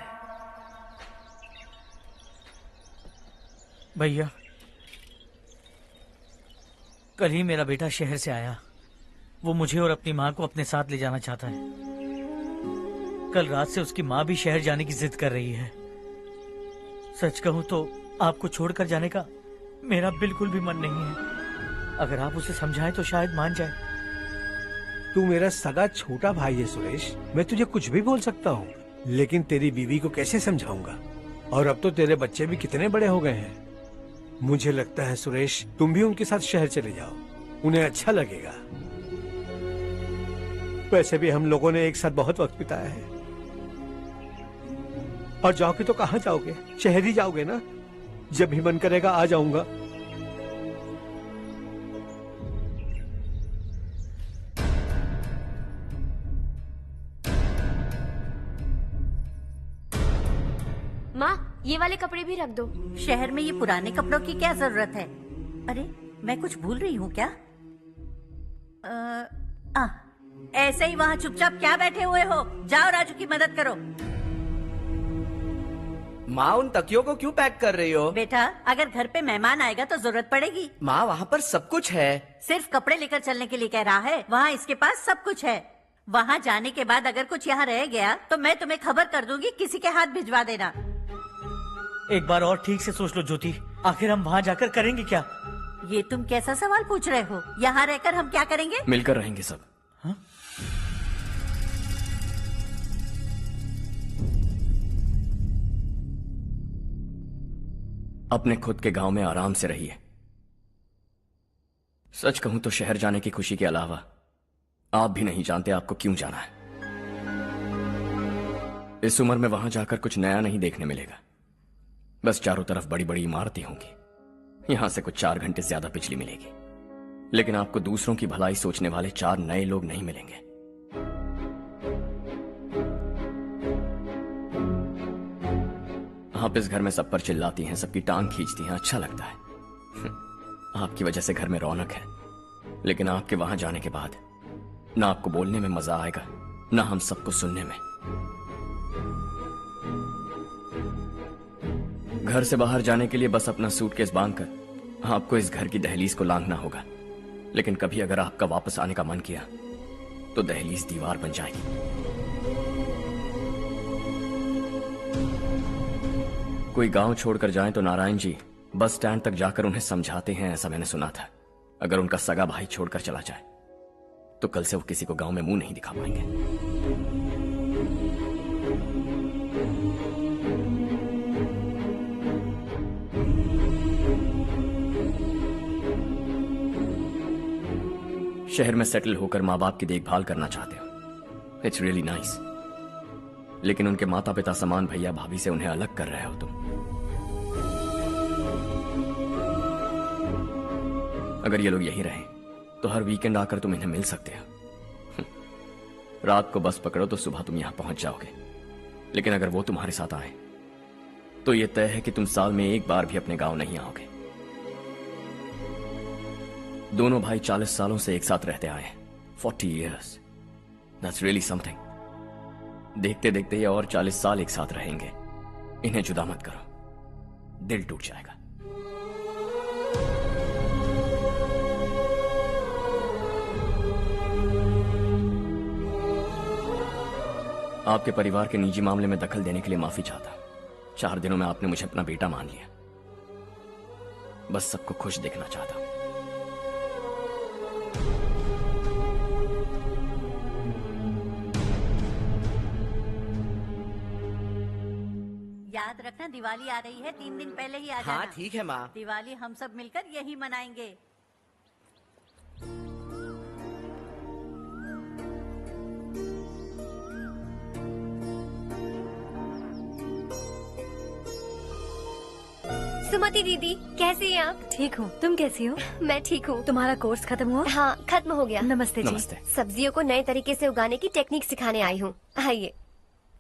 भैया, कल ही मेरा बेटा शहर से आया। वो मुझे और अपनी माँ को अपने साथ ले जाना चाहता है। कल रात से उसकी माँ भी शहर जाने की जिद कर रही है। सच कहूं तो आपको छोड़कर जाने का मेरा बिल्कुल भी मन नहीं है। अगर आप उसे समझाएं तो शायद मान जाए। तू मेरा सगा छोटा भाई है सुरेश, मैं तुझे कुछ भी बोल सकता हूँ, लेकिन तेरी बीवी को कैसे समझाऊंगा? और अब तो तेरे बच्चे भी कितने बड़े हो गए हैं। मुझे लगता है सुरेश, तुम भी उनके साथ शहर चले जाओ, उन्हें अच्छा लगेगा। वैसे भी हम लोगों ने एक साथ बहुत वक्त बिताया है। और जाओगे तो कहाँ जाओगे? शहर ही जाओगे ना? जब भी मन करेगा आ जाऊंगा। माँ, ये वाले कपड़े भी रख दो। शहर में ये पुराने कपड़ों की क्या जरूरत है? अरे, मैं कुछ भूल रही हूँ क्या? ऐसे ही वहाँ चुपचाप क्या बैठे हुए हो? जाओ राजू की मदद करो। माँ, उन तकियों को क्यों पैक कर रही हो? बेटा, अगर घर पे मेहमान आएगा तो जरूरत पड़ेगी। माँ, वहाँ पर सब कुछ है। सिर्फ कपड़े लेकर चलने के लिए कह रहा है? वहाँ इसके पास सब कुछ है। वहाँ जाने के बाद अगर कुछ यहाँ रह गया तो मैं तुम्हें खबर कर दूंगी, किसी के हाथ भिजवा देना। एक बार और ठीक से सोच लो ज्योति, आखिर हम वहाँ जाकर करेंगे क्या? ये तुम कैसा सवाल पूछ रहे हो? यहाँ रहकर हम क्या करेंगे? मिलकर रहेंगे सब। अपने खुद के गांव में आराम से रहिए। सच कहूं तो शहर जाने की खुशी के अलावा आप भी नहीं जानते आपको क्यों जाना है। इस उम्र में वहां जाकर कुछ नया नहीं देखने मिलेगा। बस चारों तरफ बड़ी बड़ी इमारतें होंगी। यहां से कुछ 4 घंटे ज्यादा बिजली मिलेगी, लेकिन आपको दूसरों की भलाई सोचने वाले 4 नए लोग नहीं मिलेंगे। आप इस घर में सब पर चिल्लाती हैं, सबकी टांग खींचती हैं, अच्छा लगता है। आपकी वजह से घर में रौनक है, लेकिन आपके वहां जाने के बाद ना आपको बोलने में मजा आएगा, ना हम सबको सुनने में। घर से बाहर जाने के लिए बस अपना सूटकेस बांधकर आपको इस घर की दहलीज को लांघना होगा, लेकिन कभी अगर आपका वापस आने का मन किया तो दहलीज दीवार बन जाएगी। कोई गांव छोड़कर जाए तो नारायण जी बस स्टैंड तक जाकर उन्हें समझाते हैं, ऐसा मैंने सुना था। अगर उनका सगा भाई छोड़कर चला जाए तो कल से वो किसी को गांव में मुंह नहीं दिखा पाएंगे। शहर में सेटल होकर माँ बाप की देखभाल करना चाहते हो, इट्स रियली नाइस, लेकिन उनके माता पिता समान भैया भाभी से उन्हें अलग कर रहे हो तुम। अगर ये लोग यहीं रहे तो हर वीकेंड आकर तुम इन्हें मिल सकते हो। रात को बस पकड़ो तो सुबह तुम यहां पहुंच जाओगे, लेकिन अगर वो तुम्हारे साथ आए तो ये तय है कि तुम साल में एक बार भी अपने गांव नहीं आओगे। दोनों भाई 40 सालों से एक साथ रहते आए हैं, 40 years, that's really something। देखते देखते ये और 40 साल एक साथ रहेंगे। इन्हें जुदा मत करो, दिल टूट जाएगा। आपके परिवार के निजी मामले में दखल देने के लिए माफी चाहता। 4 दिनों में आपने मुझे अपना बेटा मान लिया। बस सबको खुश देखना चाहता हूं। याद रखना दिवाली आ रही है, 3 दिन पहले ही आ जाना। हाँ ठीक है माँ। दिवाली हम सब मिलकर यही मनाएंगे। सुमति दीदी, कैसी हैं आप? ठीक हूँ, तुम कैसी हो? मैं ठीक हूँ। तुम्हारा कोर्स खत्म हुआ? हाँ, खत्म हो गया। नमस्ते जी। नमस्ते। सब्जियों को नए तरीके से उगाने की टेक्निक सिखाने आई हूँ। आइए।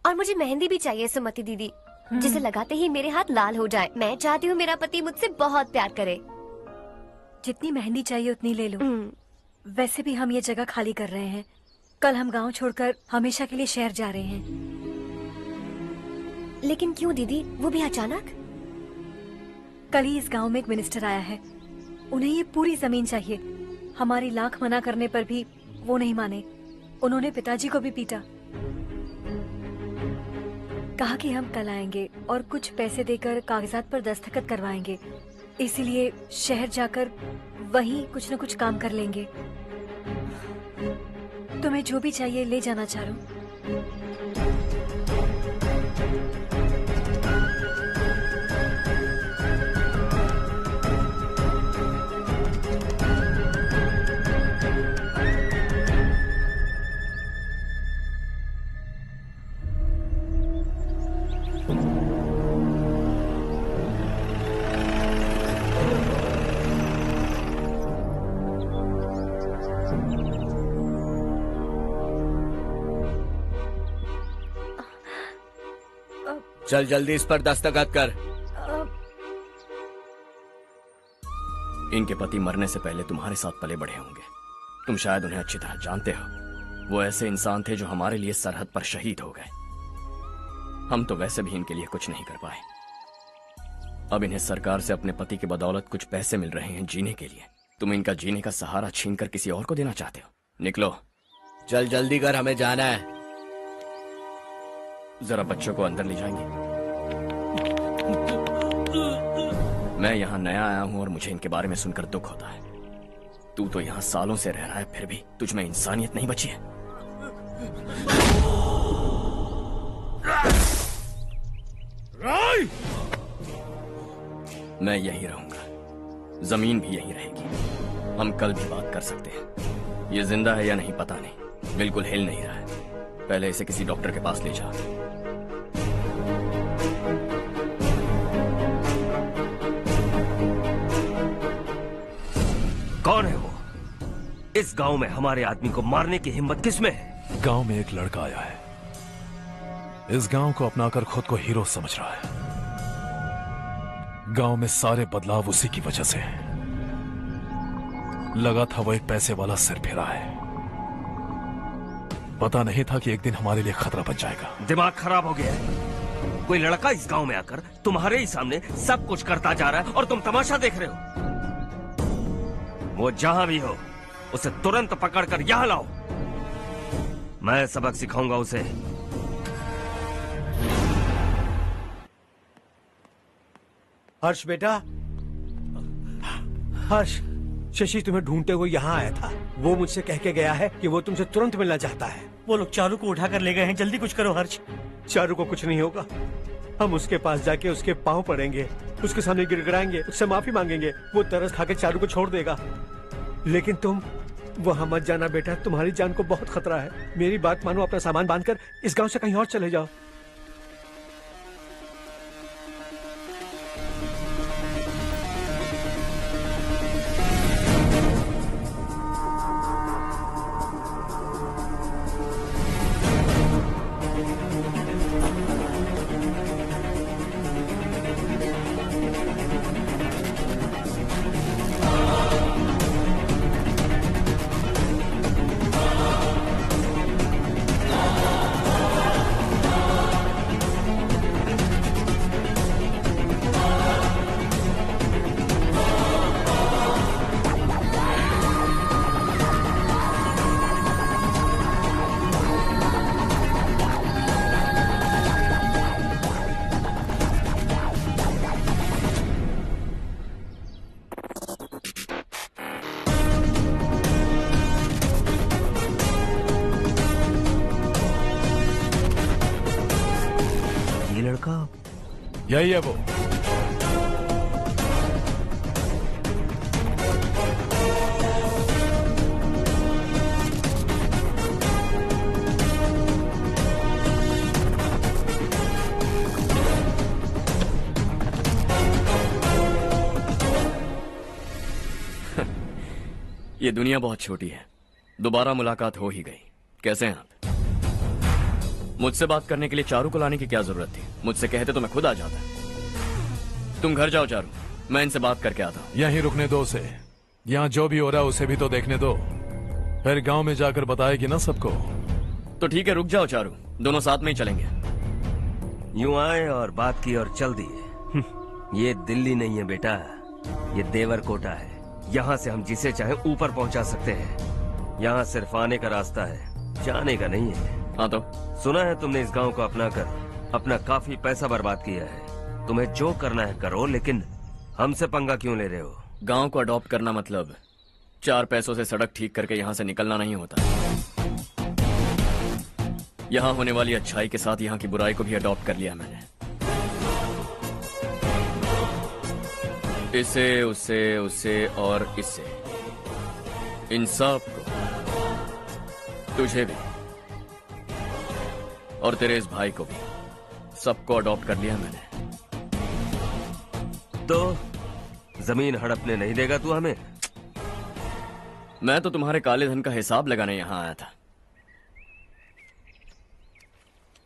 और मुझे मेहंदी भी चाहिए सुमति दीदी, जिसे लगाते ही मेरे हाथ लाल हो जाए। मैं चाहती हूँ मेरा पति मुझसे बहुत प्यार करे। जितनी मेहंदी चाहिए उतनी ले लो। वैसे भी हम ये जगह खाली कर रहे हैं। कल हम गांव छोड़कर हमेशा के लिए शहर जा रहे हैं। लेकिन क्यों दीदी, वो भी अचानक? कल ही इस गांव में एक मिनिस्टर आया है, उन्हें ये पूरी जमीन चाहिए। हमारी लाख मना करने पर भी वो नहीं माने। उन्होंने पिताजी को भी पीटा। कहा कि हम कल आएंगे और कुछ पैसे देकर कागजात पर दस्तखत करवाएंगे। इसीलिए शहर जाकर वहीं कुछ न कुछ काम कर लेंगे। तुम्हें जो भी चाहिए ले जाना चारू। चल जल्दी इस पर दस्तखत कर। इनके पति मरने से पहले तुम्हारे साथ पले बढ़े होंगे। तुम शायद उन्हें अच्छी तरह जानते हो। वो ऐसे इंसान थे जो हमारे लिए सरहद पर शहीद हो गए। हम तो वैसे भी इनके लिए कुछ नहीं कर पाए। अब इन्हें सरकार से अपने पति की बदौलत कुछ पैसे मिल रहे हैं जीने के लिए। तुम इनका जीने का सहारा छीनकर किसी और को देना चाहते हो? निकलो। चल जल्दी कर, हमें जाना है। जरा बच्चों को अंदर ले जाएंगे? मैं यहाँ नया आया हूँ और मुझे इनके बारे में सुनकर दुख होता है। तू तो यहाँ सालों से रह रहा है, फिर भी तुझ में इंसानियत नहीं बची है। मैं यही रहूंगा, जमीन भी यही रहेगी। हम कल भी बात कर सकते हैं। ये जिंदा है या नहीं पता नहीं, बिल्कुल हिल नहीं रहा है। पहले इसे किसी डॉक्टर के पास ले जा। कौन है वो? इस गांव में हमारे आदमी को मारने की हिम्मत किसमें है? गांव में एक लड़का आया है, इस गांव को अपनाकर खुद को हीरो समझ रहा है। गांव में सारे बदलाव उसी की वजह से हैं। लगा था वो एक पैसे वाला सिर फेरा है, पता नहीं था कि एक दिन हमारे लिए खतरा बन जाएगा। दिमाग खराब हो गया है। कोई लड़का इस गांव में आकर तुम्हारे ही सामने सब कुछ करता जा रहा है और तुम तमाशा देख रहे हो। वो जहां भी हो उसे तुरंत पकड़कर यहां लाओ। मैं सबक सिखाऊंगा उसे। हर्ष बेटा, हर्ष, शशि तुम्हें ढूंढते हुए यहाँ आया था। वो मुझसे कह के गया है कि वो तुमसे तुरंत मिलना चाहता है। वो लोग चारू को उठाकर ले गए हैं, जल्दी कुछ करो हर्ष। चारू को कुछ नहीं होगा। हम उसके पास जाके उसके पांव पड़ेंगे, उसके सामने गिड़गिड़ाएंगे, उससे माफी मांगेंगे। वो तरस खा के चारू को छोड़ देगा। लेकिन तुम वहां मत जाना बेटा, तुम्हारी जान को बहुत खतरा है। मेरी बात मानो, अपना सामान बांधकर इस गांव से कहीं और चले जाओ। यही है वो। ये दुनिया बहुत छोटी है, दोबारा मुलाकात हो ही गई। कैसे हैं आप? मुझसे बात करने के लिए चारू को लाने की क्या जरूरत थी? मुझसे कहते तो मैं खुद आ जाता। तुम घर जाओ चारू, मैं इनसे बात करके आता हूँ। यहीं रुकने दो उसे, यहाँ जो भी हो रहा है उसे भी तो देखने दो, फिर गांव में जाकर बताएगी ना सबको। तो ठीक है, रुक जाओ चारू, दोनों साथ में ही चलेंगे। यूं आए और बात की और चल दिए। ये दिल्ली नहीं है बेटा, ये देवरकोटा है। यहाँ से हम जिसे चाहे ऊपर पहुँचा सकते हैं। यहाँ सिर्फ आने का रास्ता है, जाने का नहीं है। हाँ तो सुना है तुमने इस गांव को अपनाकर अपना काफी पैसा बर्बाद किया है। तुम्हें जो करना है करो, लेकिन हमसे पंगा क्यों ले रहे हो? गांव को अडॉप्ट करना मतलब 4 पैसों से सड़क ठीक करके यहाँ से निकलना नहीं होता। यहाँ होने वाली अच्छाई के साथ यहाँ की बुराई को भी अडॉप्ट कर लिया मैंने। इसे, उसे, उसे और इससे, इन सब को, तुझे भी और तेरे इस भाई को भी, सबको अडॉप्ट कर लिया मैंने। तो जमीन हड़पने नहीं देगा तू हमें? मैं तो तुम्हारे काले धन का हिसाब लगाने यहां आया था।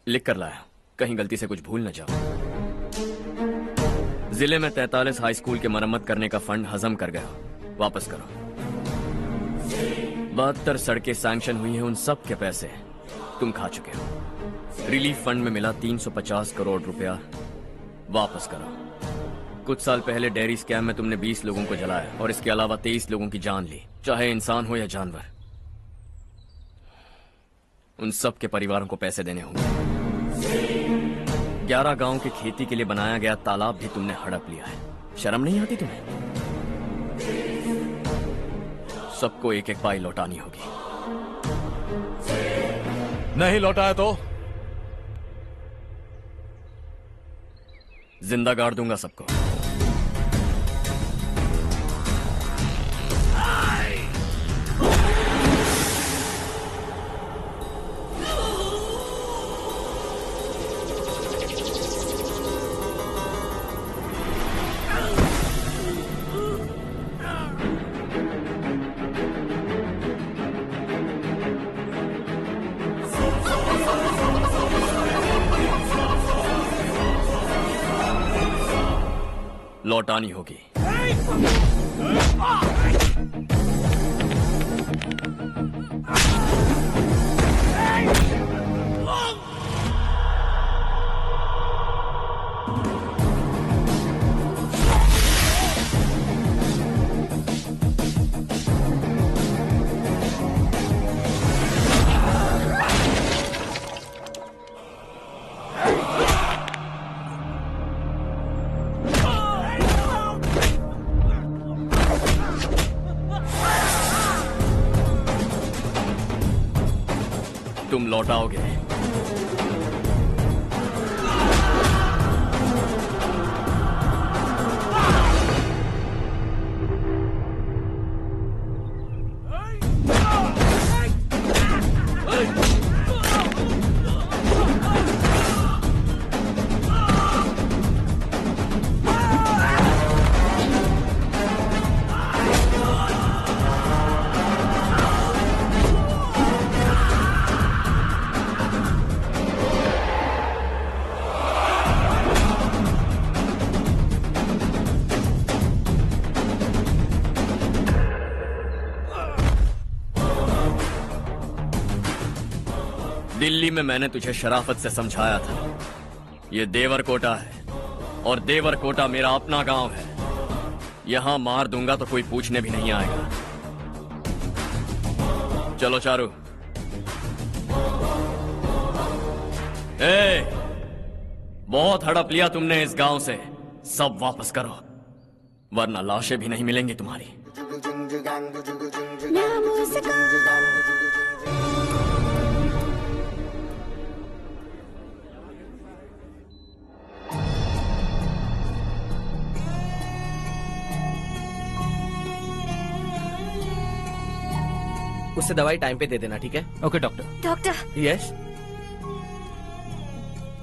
लिख कर लाया, कहीं गलती से कुछ भूल न जाओ। जिले में 43 हाई स्कूल के मरम्मत करने का फंड हजम कर गया, वापस करो। 72 सड़कें सैंक्शन हुई हैं, उन सब के पैसे तुम खा चुके हो। रिलीफ फंड में मिला 350 करोड़ रुपया, वापस करो। कुछ साल पहले डेयरी स्कैम में तुमने 20 लोगों को जलाया और इसके अलावा 23 लोगों की जान ली, चाहे इंसान हो या जानवर। उन सब के परिवारों को पैसे देने होंगे। 11 गांव के खेती के लिए बनाया गया तालाब भी तुमने हड़प लिया है। शर्म नहीं आती तुम्हें? सबको एक एक पाई लौटानी होगी। नहीं लौटाया तो जिंदा गाड़ दूंगा सबको। लौटानी होगी। तुम लौटाओगे। दिल्ली में मैंने तुझे शराफत से समझाया था, ये देवरकोटा है और देवरकोटा मेरा अपना गांव है। यहां मार दूंगा तो कोई पूछने भी नहीं आएगा। चलो चारू। बहुत हड़प लिया तुमने इस गांव से, सब वापस करो वरना लाशें भी नहीं मिलेंगी तुम्हारी। उससे दवाई टाइम पे दे देना, ठीक है? Okay doctor. Doctor. Yes.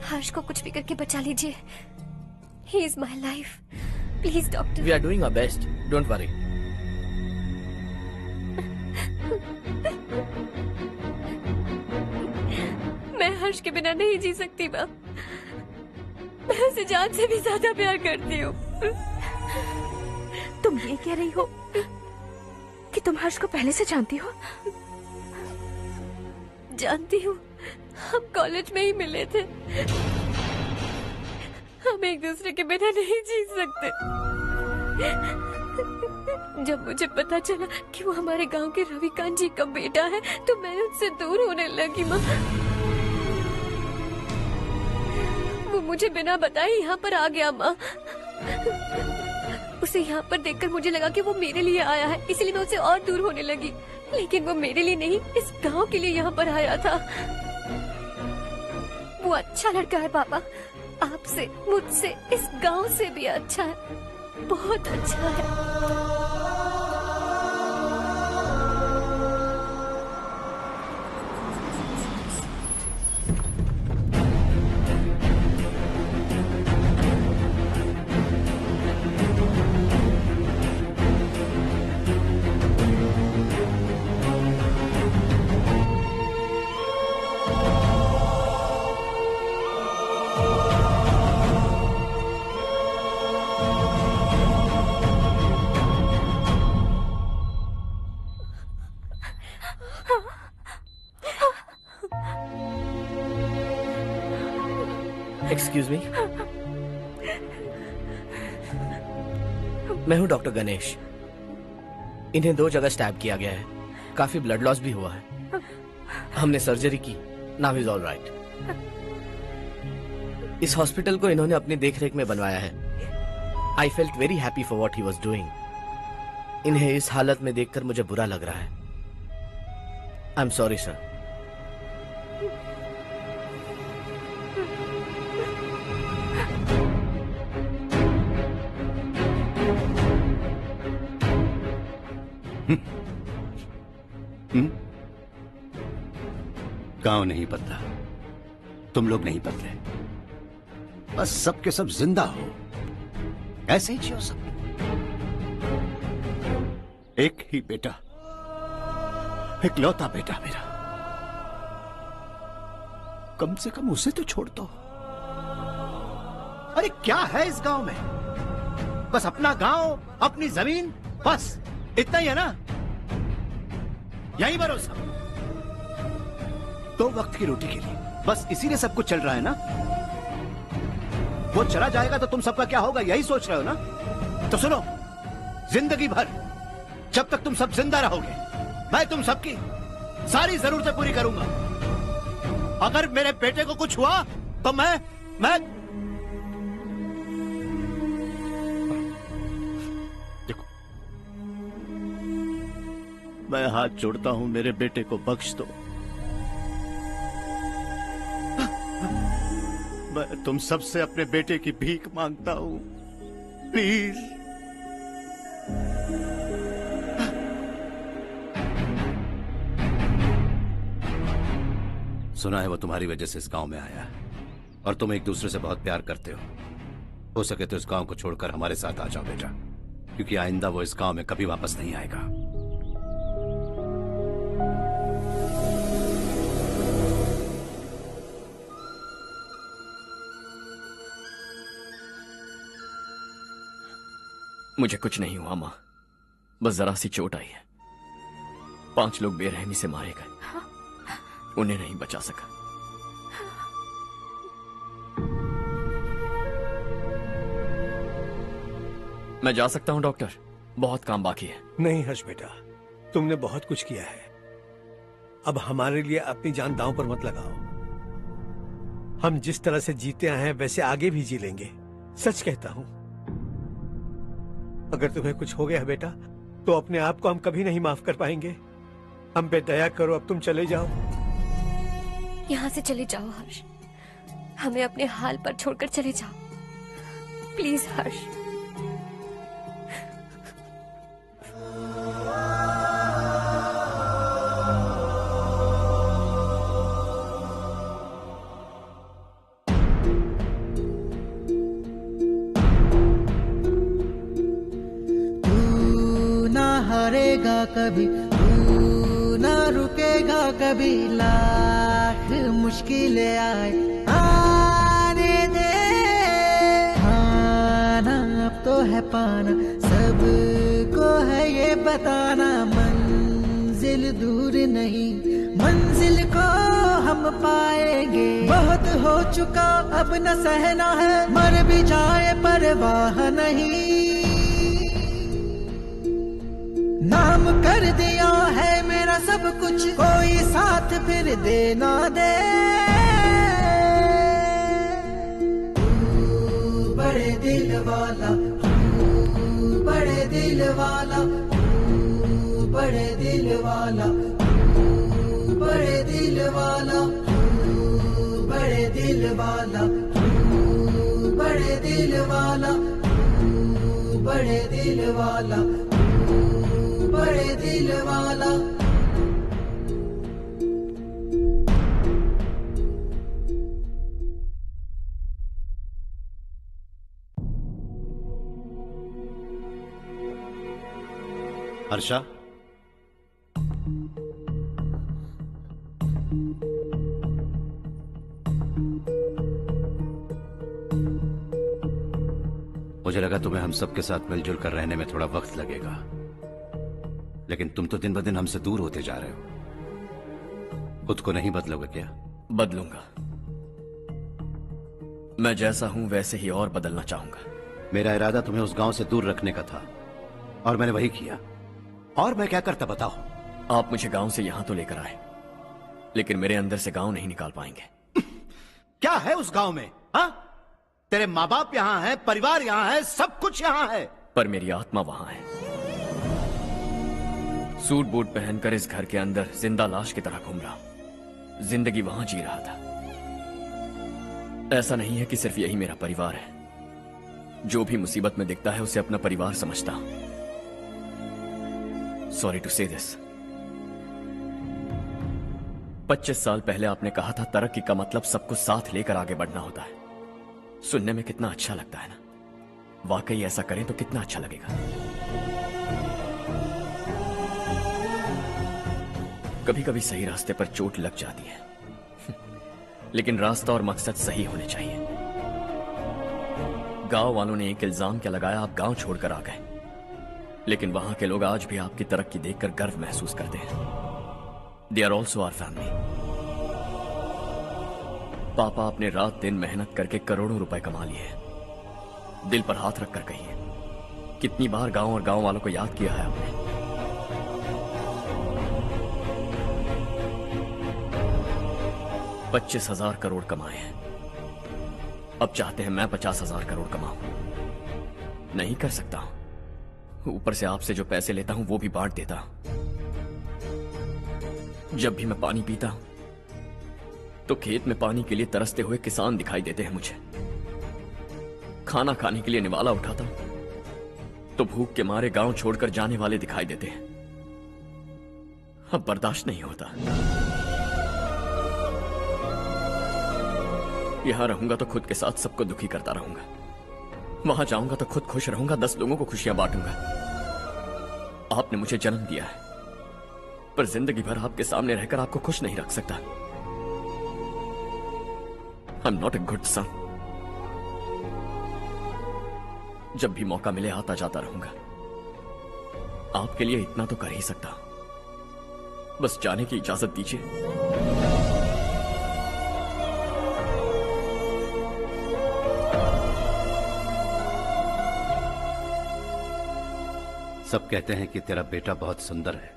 Harsh को कुछ भी करके बचा लीजिए। He is my life, please doctor. We are doing our best, don't worry. मैं हर्ष के बिना नहीं जी सकती माँ। मैं उसे जान से भी ज्यादा प्यार करती हूँ। तुम ये कह रही हो कि तुम हर्ष को पहले से जानती हो? जानती हूँ, हम कॉलेज में ही मिले थे। हम एक दूसरे के बिना नहीं जी सकते। जब मुझे पता चला कि वो हमारे गांव के रविकांत जी का बेटा है तो मैं उससे दूर होने लगी माँ। वो मुझे बिना बताए यहाँ पर आ गया माँ। उसे यहाँ पर देखकर मुझे लगा कि वो मेरे लिए आया है, इसलिए मैं उससे और दूर होने लगी। लेकिन वो मेरे लिए नहीं, इस गांव के लिए यहाँ पर आया था। वो अच्छा लड़का है पापा, आपसे, मुझसे, इस गांव से भी अच्छा है, बहुत अच्छा है। एक्सक्यूज मी, मैं हूं डॉक्टर गणेश। इन्हें 2 जगह स्टैब किया गया है, काफी ब्लड लॉस भी हुआ है। हमने सर्जरी की, नाउ इज ऑल राइट। इस हॉस्पिटल को इन्होंने अपनी देखरेख में बनवाया है। I felt very happy for what he was doing. इन्हें इस हालत में देखकर मुझे बुरा लग रहा है। I am sorry sir. गांव नहीं बदला, तुम लोग नहीं बदले, बस सब के सब जिंदा हो, ऐसे ही जियो सब। एक ही बेटा, इकलौता बेटा मेरा, कम से कम उसे तो छोड़ दो। अरे क्या है इस गांव में? बस अपना गांव, अपनी जमीन, बस इतना ही है ना? यही भरोसा 2 वक्त की रोटी के लिए, बस इसीलिए सब कुछ चल रहा है ना? वो चला जाएगा तो तुम सबका क्या होगा, यही सोच रहे हो ना? तो सुनो, जिंदगी भर जब तक तुम सब जिंदा रहोगे, मैं तुम सबकी सारी जरूरतें पूरी करूंगा। अगर मेरे बेटे को कुछ हुआ तो मैं देखो, मैं हाथ जोड़ता हूं, मेरे बेटे को बख्श दो। मैं तुम सबसे अपने बेटे की भीख मांगता हूं, प्लीज। सुना है वो तुम्हारी वजह से इस गांव में आया है और तुम एक दूसरे से बहुत प्यार करते हो सके तो इस गांव को छोड़कर हमारे साथ आ जाओ बेटा, क्योंकि आइंदा वो इस गांव में कभी वापस नहीं आएगा। मुझे कुछ नहीं हुआ माँ, बस जरा सी चोट आई है। 5 लोग बेरहमी से मारे गए, उन्हें नहीं बचा सका। मैं जा सकता हूं डॉक्टर, बहुत काम बाकी है। नहीं हर्ष बेटा, तुमने बहुत कुछ किया है, अब हमारे लिए अपनी जान दांव पर मत लगाओ। हम जिस तरह से जीते आए हैं वैसे आगे भी जी लेंगे, सच कहता हूं। अगर तुम्हें कुछ हो गया बेटा तो अपने आप को हम कभी नहीं माफ कर पाएंगे। हम पे दया करो, अब तुम चले जाओ। यहाँ से चले जाओ हर्ष, हमें अपने हाल पर छोड़कर चले जाओ, प्लीज हर्ष। हारेगा कभी, तू ना रुकेगा कभी, लाख मुश्किलें आए आने दे। खाना अब तो है पाना, सबको है ये बताना, मंजिल दूर नहीं, मंजिल को हम पाएंगे। बहुत हो चुका अब न सहना है, मर भी जाए परवाह नहीं। नाम कर दिया है मेरा सब कुछ, कोई साथ फिर देना दे। तू बड़े दिल वाला, तू बड़े दिल वाला, तू बड़े दिल वाला, तू बड़े दिल वाला, तू बड़े दिल वाला, तू बड़े दिल वाला, तू बड़े दिल वाला, बड़े दिल वाला। हर्षा, मुझे लगा तुम्हें हम सबके साथ मिलजुल कर रहने में थोड़ा वक्त लगेगा, लेकिन तुम तो दिन ब दिन हमसे दूर होते जा रहे हो। खुद को नहीं बदलोगे क्या? बदलूंगा, मैं जैसा हूं वैसे ही और बदलना चाहूंगा। मेरा इरादा तुम्हें उस गांव से दूर रखने का था और मैंने वही किया। और मैं क्या करता बताओ? आप मुझे गांव से यहां तो लेकर आए, लेकिन मेरे अंदर से गांव नहीं निकाल पाएंगे। क्या है उस गांव में? हाँ, तेरे माँ बाप यहां है, परिवार यहां है, सब कुछ यहां है, पर मेरी आत्मा वहां है। सूट बूट पहनकर इस घर के अंदर जिंदा लाश की तरह घूम रहा हूं, जिंदगी वहां जी रहा था। ऐसा नहीं है कि सिर्फ यही मेरा परिवार है, जो भी मुसीबत में दिखता है उसे अपना परिवार समझता हूं। सॉरी टू से दिस। 25 साल पहले आपने कहा था तरक्की का मतलब सबको साथ लेकर आगे बढ़ना होता है। सुनने में कितना अच्छा लगता है ना? वाकई ऐसा करें तो कितना अच्छा लगेगा। कभी कभी सही रास्ते पर चोट लग जाती है, लेकिन रास्ता और मकसद सही होने चाहिए। गांव वालों ने एक इल्जाम क्या लगाया, आप गांव छोड़कर आ गए, लेकिन वहां के लोग आज भी आपकी तरक्की देखकर गर्व महसूस करते हैं। They are also our family. पापा आपने रात दिन मेहनत करके करोड़ों रुपए कमा लिए। दिल पर हाथ रखकर कहिए, कितनी बार गांव और गांव वालों को याद किया है आपने? $25,000 करोड़ कमाए हैं, अब चाहते हैं मैं 50,000 करोड़ कमाऊं। नहीं कर सकता हूं। ऊपर से आपसे जो पैसे लेता हूं वो भी बांट देता हूं। जब भी मैं पानी पीता हूं तो खेत में पानी के लिए तरसते हुए किसान दिखाई देते हैं मुझे। खाना खाने के लिए निवाला उठाता हूं तो भूख के मारे गांव छोड़कर जाने वाले दिखाई देते हैं। अब बर्दाश्त नहीं होता। यहां रहूंगा तो खुद के साथ सबको दुखी करता रहूंगा, वहां जाऊंगा तो खुद खुश रहूंगा, 10 लोगों को खुशियां बांटूंगा। आपने मुझे जन्म दिया है, पर जिंदगी भर आपके सामने रहकर आपको खुश नहीं रख सकता। I am not a good son. जब भी मौका मिले आता जाता रहूंगा। आपके लिए इतना तो कर ही सकता, बस जाने की इजाजत दीजिए। सब कहते हैं कि तेरा बेटा बहुत सुंदर है,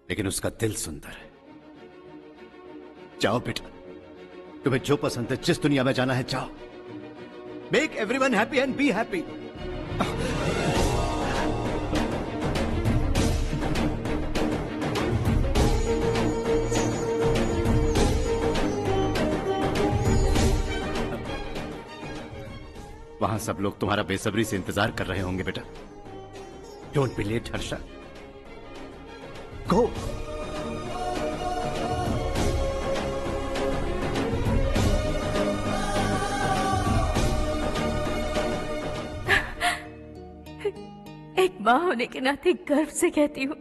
लेकिन उसका दिल सुंदर है। जाओ बेटा, तुम्हें जो पसंद है, जिस दुनिया में जाना है जाओ। Make everyone happy and be happy. वहां सब लोग तुम्हारा बेसब्री से इंतजार कर रहे होंगे बेटा। डोंट बी लेट हर्षा, गो। एक माँ होने के नाते गर्व से कहती हूँ,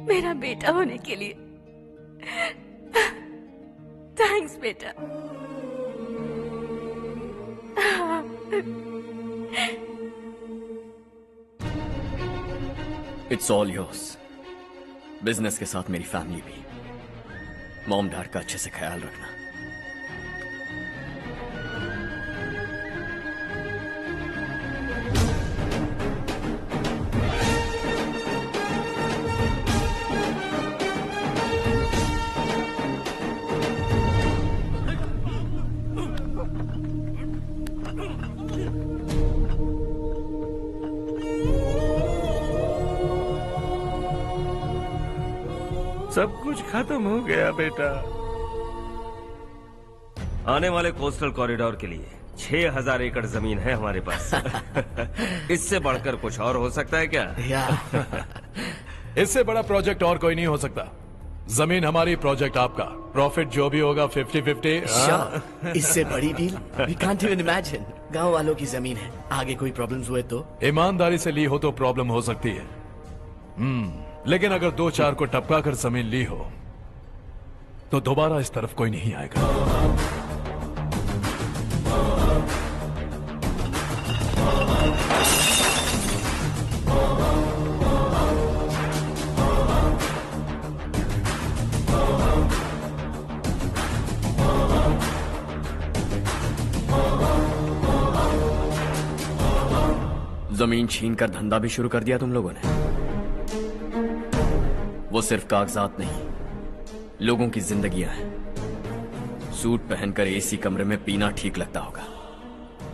मेरा बेटा होने के लिए थैंक्स बेटा। It's all yours. बिजनेस के साथ मेरी फैमिली भी। मॉम डैड का अच्छे से ख्याल रखना। सब कुछ खत्म हो गया बेटा। आने वाले कोस्टल कॉरिडोर के लिए 6,000 एकड़ जमीन है हमारे पास। इससे बढ़कर कुछ और हो सकता है क्या? इससे बड़ा प्रोजेक्ट और कोई नहीं हो सकता। जमीन हमारी, प्रोजेक्ट आपका। प्रॉफिट जो भी होगा 50-50। इससे बड़ी deal we can't even imagine. गांव वालों की जमीन है, आगे कोई प्रॉब्लम्स हुए तो? ईमानदारी से ली हो तो प्रॉब्लम हो सकती है, लेकिन अगर 2-4 को टपका कर जमीन ली हो तो दोबारा इस तरफ कोई नहीं आएगा। जमीन छीनकर धंधा भी शुरू कर दिया तुम लोगों ने। वो सिर्फ कागजात नहीं, लोगों की जिंदगियां हैं। सूट पहनकर एसी कमरे में पीना ठीक लगता होगा,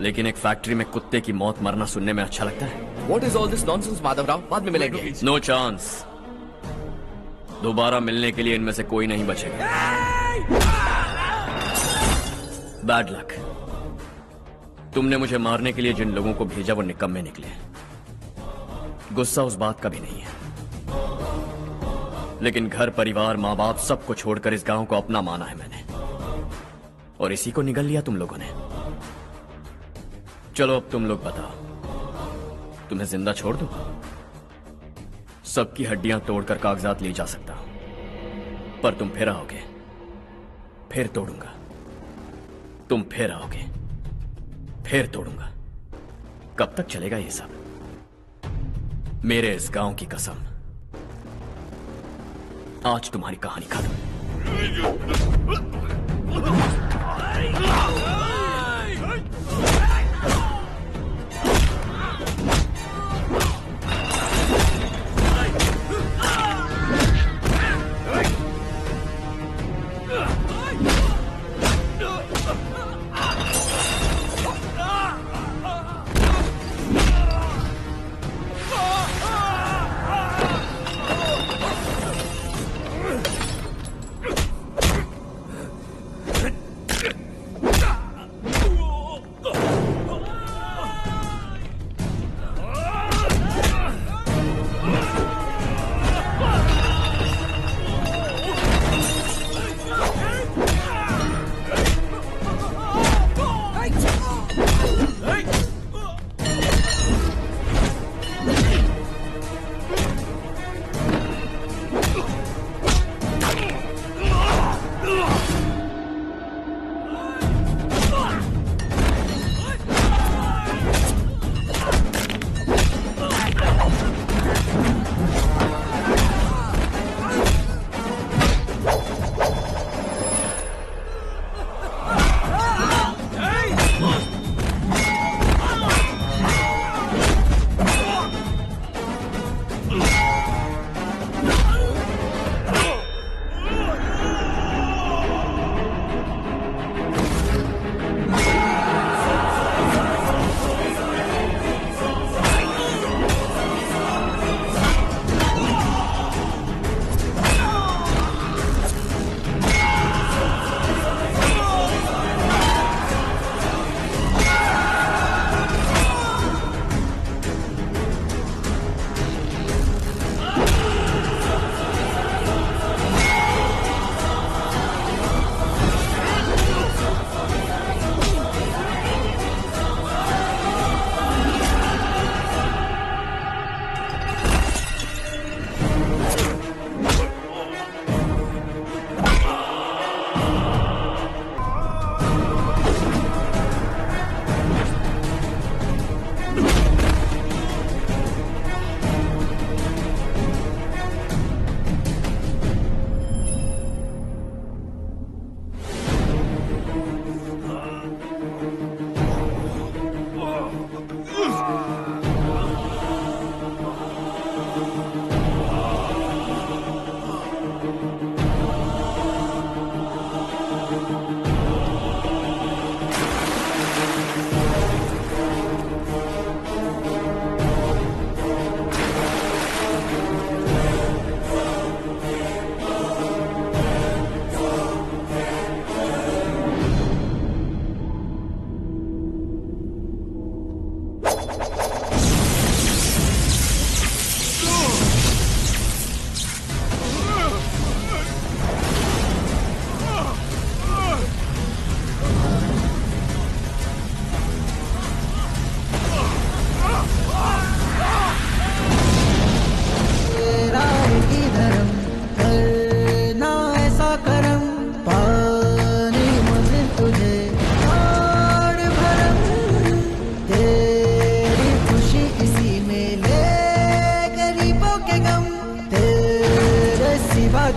लेकिन एक फैक्ट्री में कुत्ते की मौत मरना सुनने में अच्छा लगता है। What is all this nonsense, Madhavrao? बाद में मिलेंगे। No chance. दोबारा मिलने के लिए इनमें से कोई नहीं बचेगा। Bad luck. तुमने मुझे मारने के लिए जिन लोगों को भेजा वो निकम्मे निकले। गुस्सा उस बात का भी नहीं है, लेकिन घर परिवार माँ बाप सबको छोड़कर इस गांव को अपना माना है मैंने, और इसी को निगल लिया तुम लोगों ने। चलो अब तुम लोग बताओ, तुम्हें जिंदा छोड़ दूं? सबकी हड्डियां तोड़कर कागजात ले जा सकता हूं, पर तुम फिर आओगे, फिर तोड़ूंगा। तुम फिर आओगे, फिर तोड़ूंगा। कब तक चलेगा ये सब? मेरे इस गांव की कसम, आज तुम्हारी कहानी खत्म।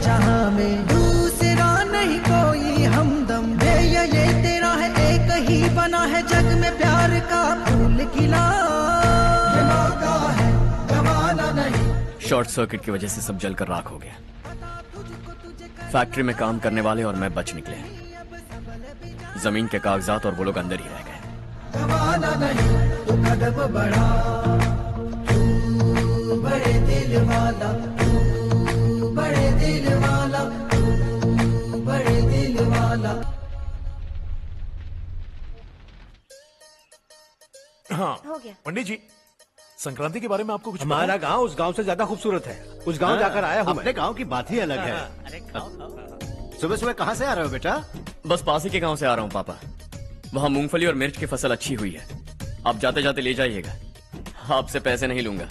जहां में दूसरा नहीं कोई हमदम, ये तेरा है, एक ही बना है जग में प्यार का फूल खिला। ये मौका है गवाना नहीं। शॉर्ट सर्किट की वजह से सब जलकर राख हो गया। फैक्ट्री में काम करने वाले और मैं बच निकले। जमीन के कागजात और वो लोग अंदर ही रह गए। गवाना नहीं तो कदम बढ़ा, तू बड़े दिल वाला, तू बड़े दिल वाला, तू बड़े दिल वाला। हाँ हो गया। पंडित जी, संक्रांति के बारे में आपको कुछ पता हमारा है? गांव उस गांव से ज्यादा खूबसूरत है। उस गांव जाकर आया हूँ। अपने गांव की बात ही अलग है। सुबह सुबह कहाँ से आ रहे हो बेटा? बस पास ही के गांव से आ रहा हूँ पापा। वहाँ मूंगफली और मिर्च की फसल अच्छी हुई है। आप जाते जाते ले जाइएगा, आपसे पैसे नहीं लूंगा।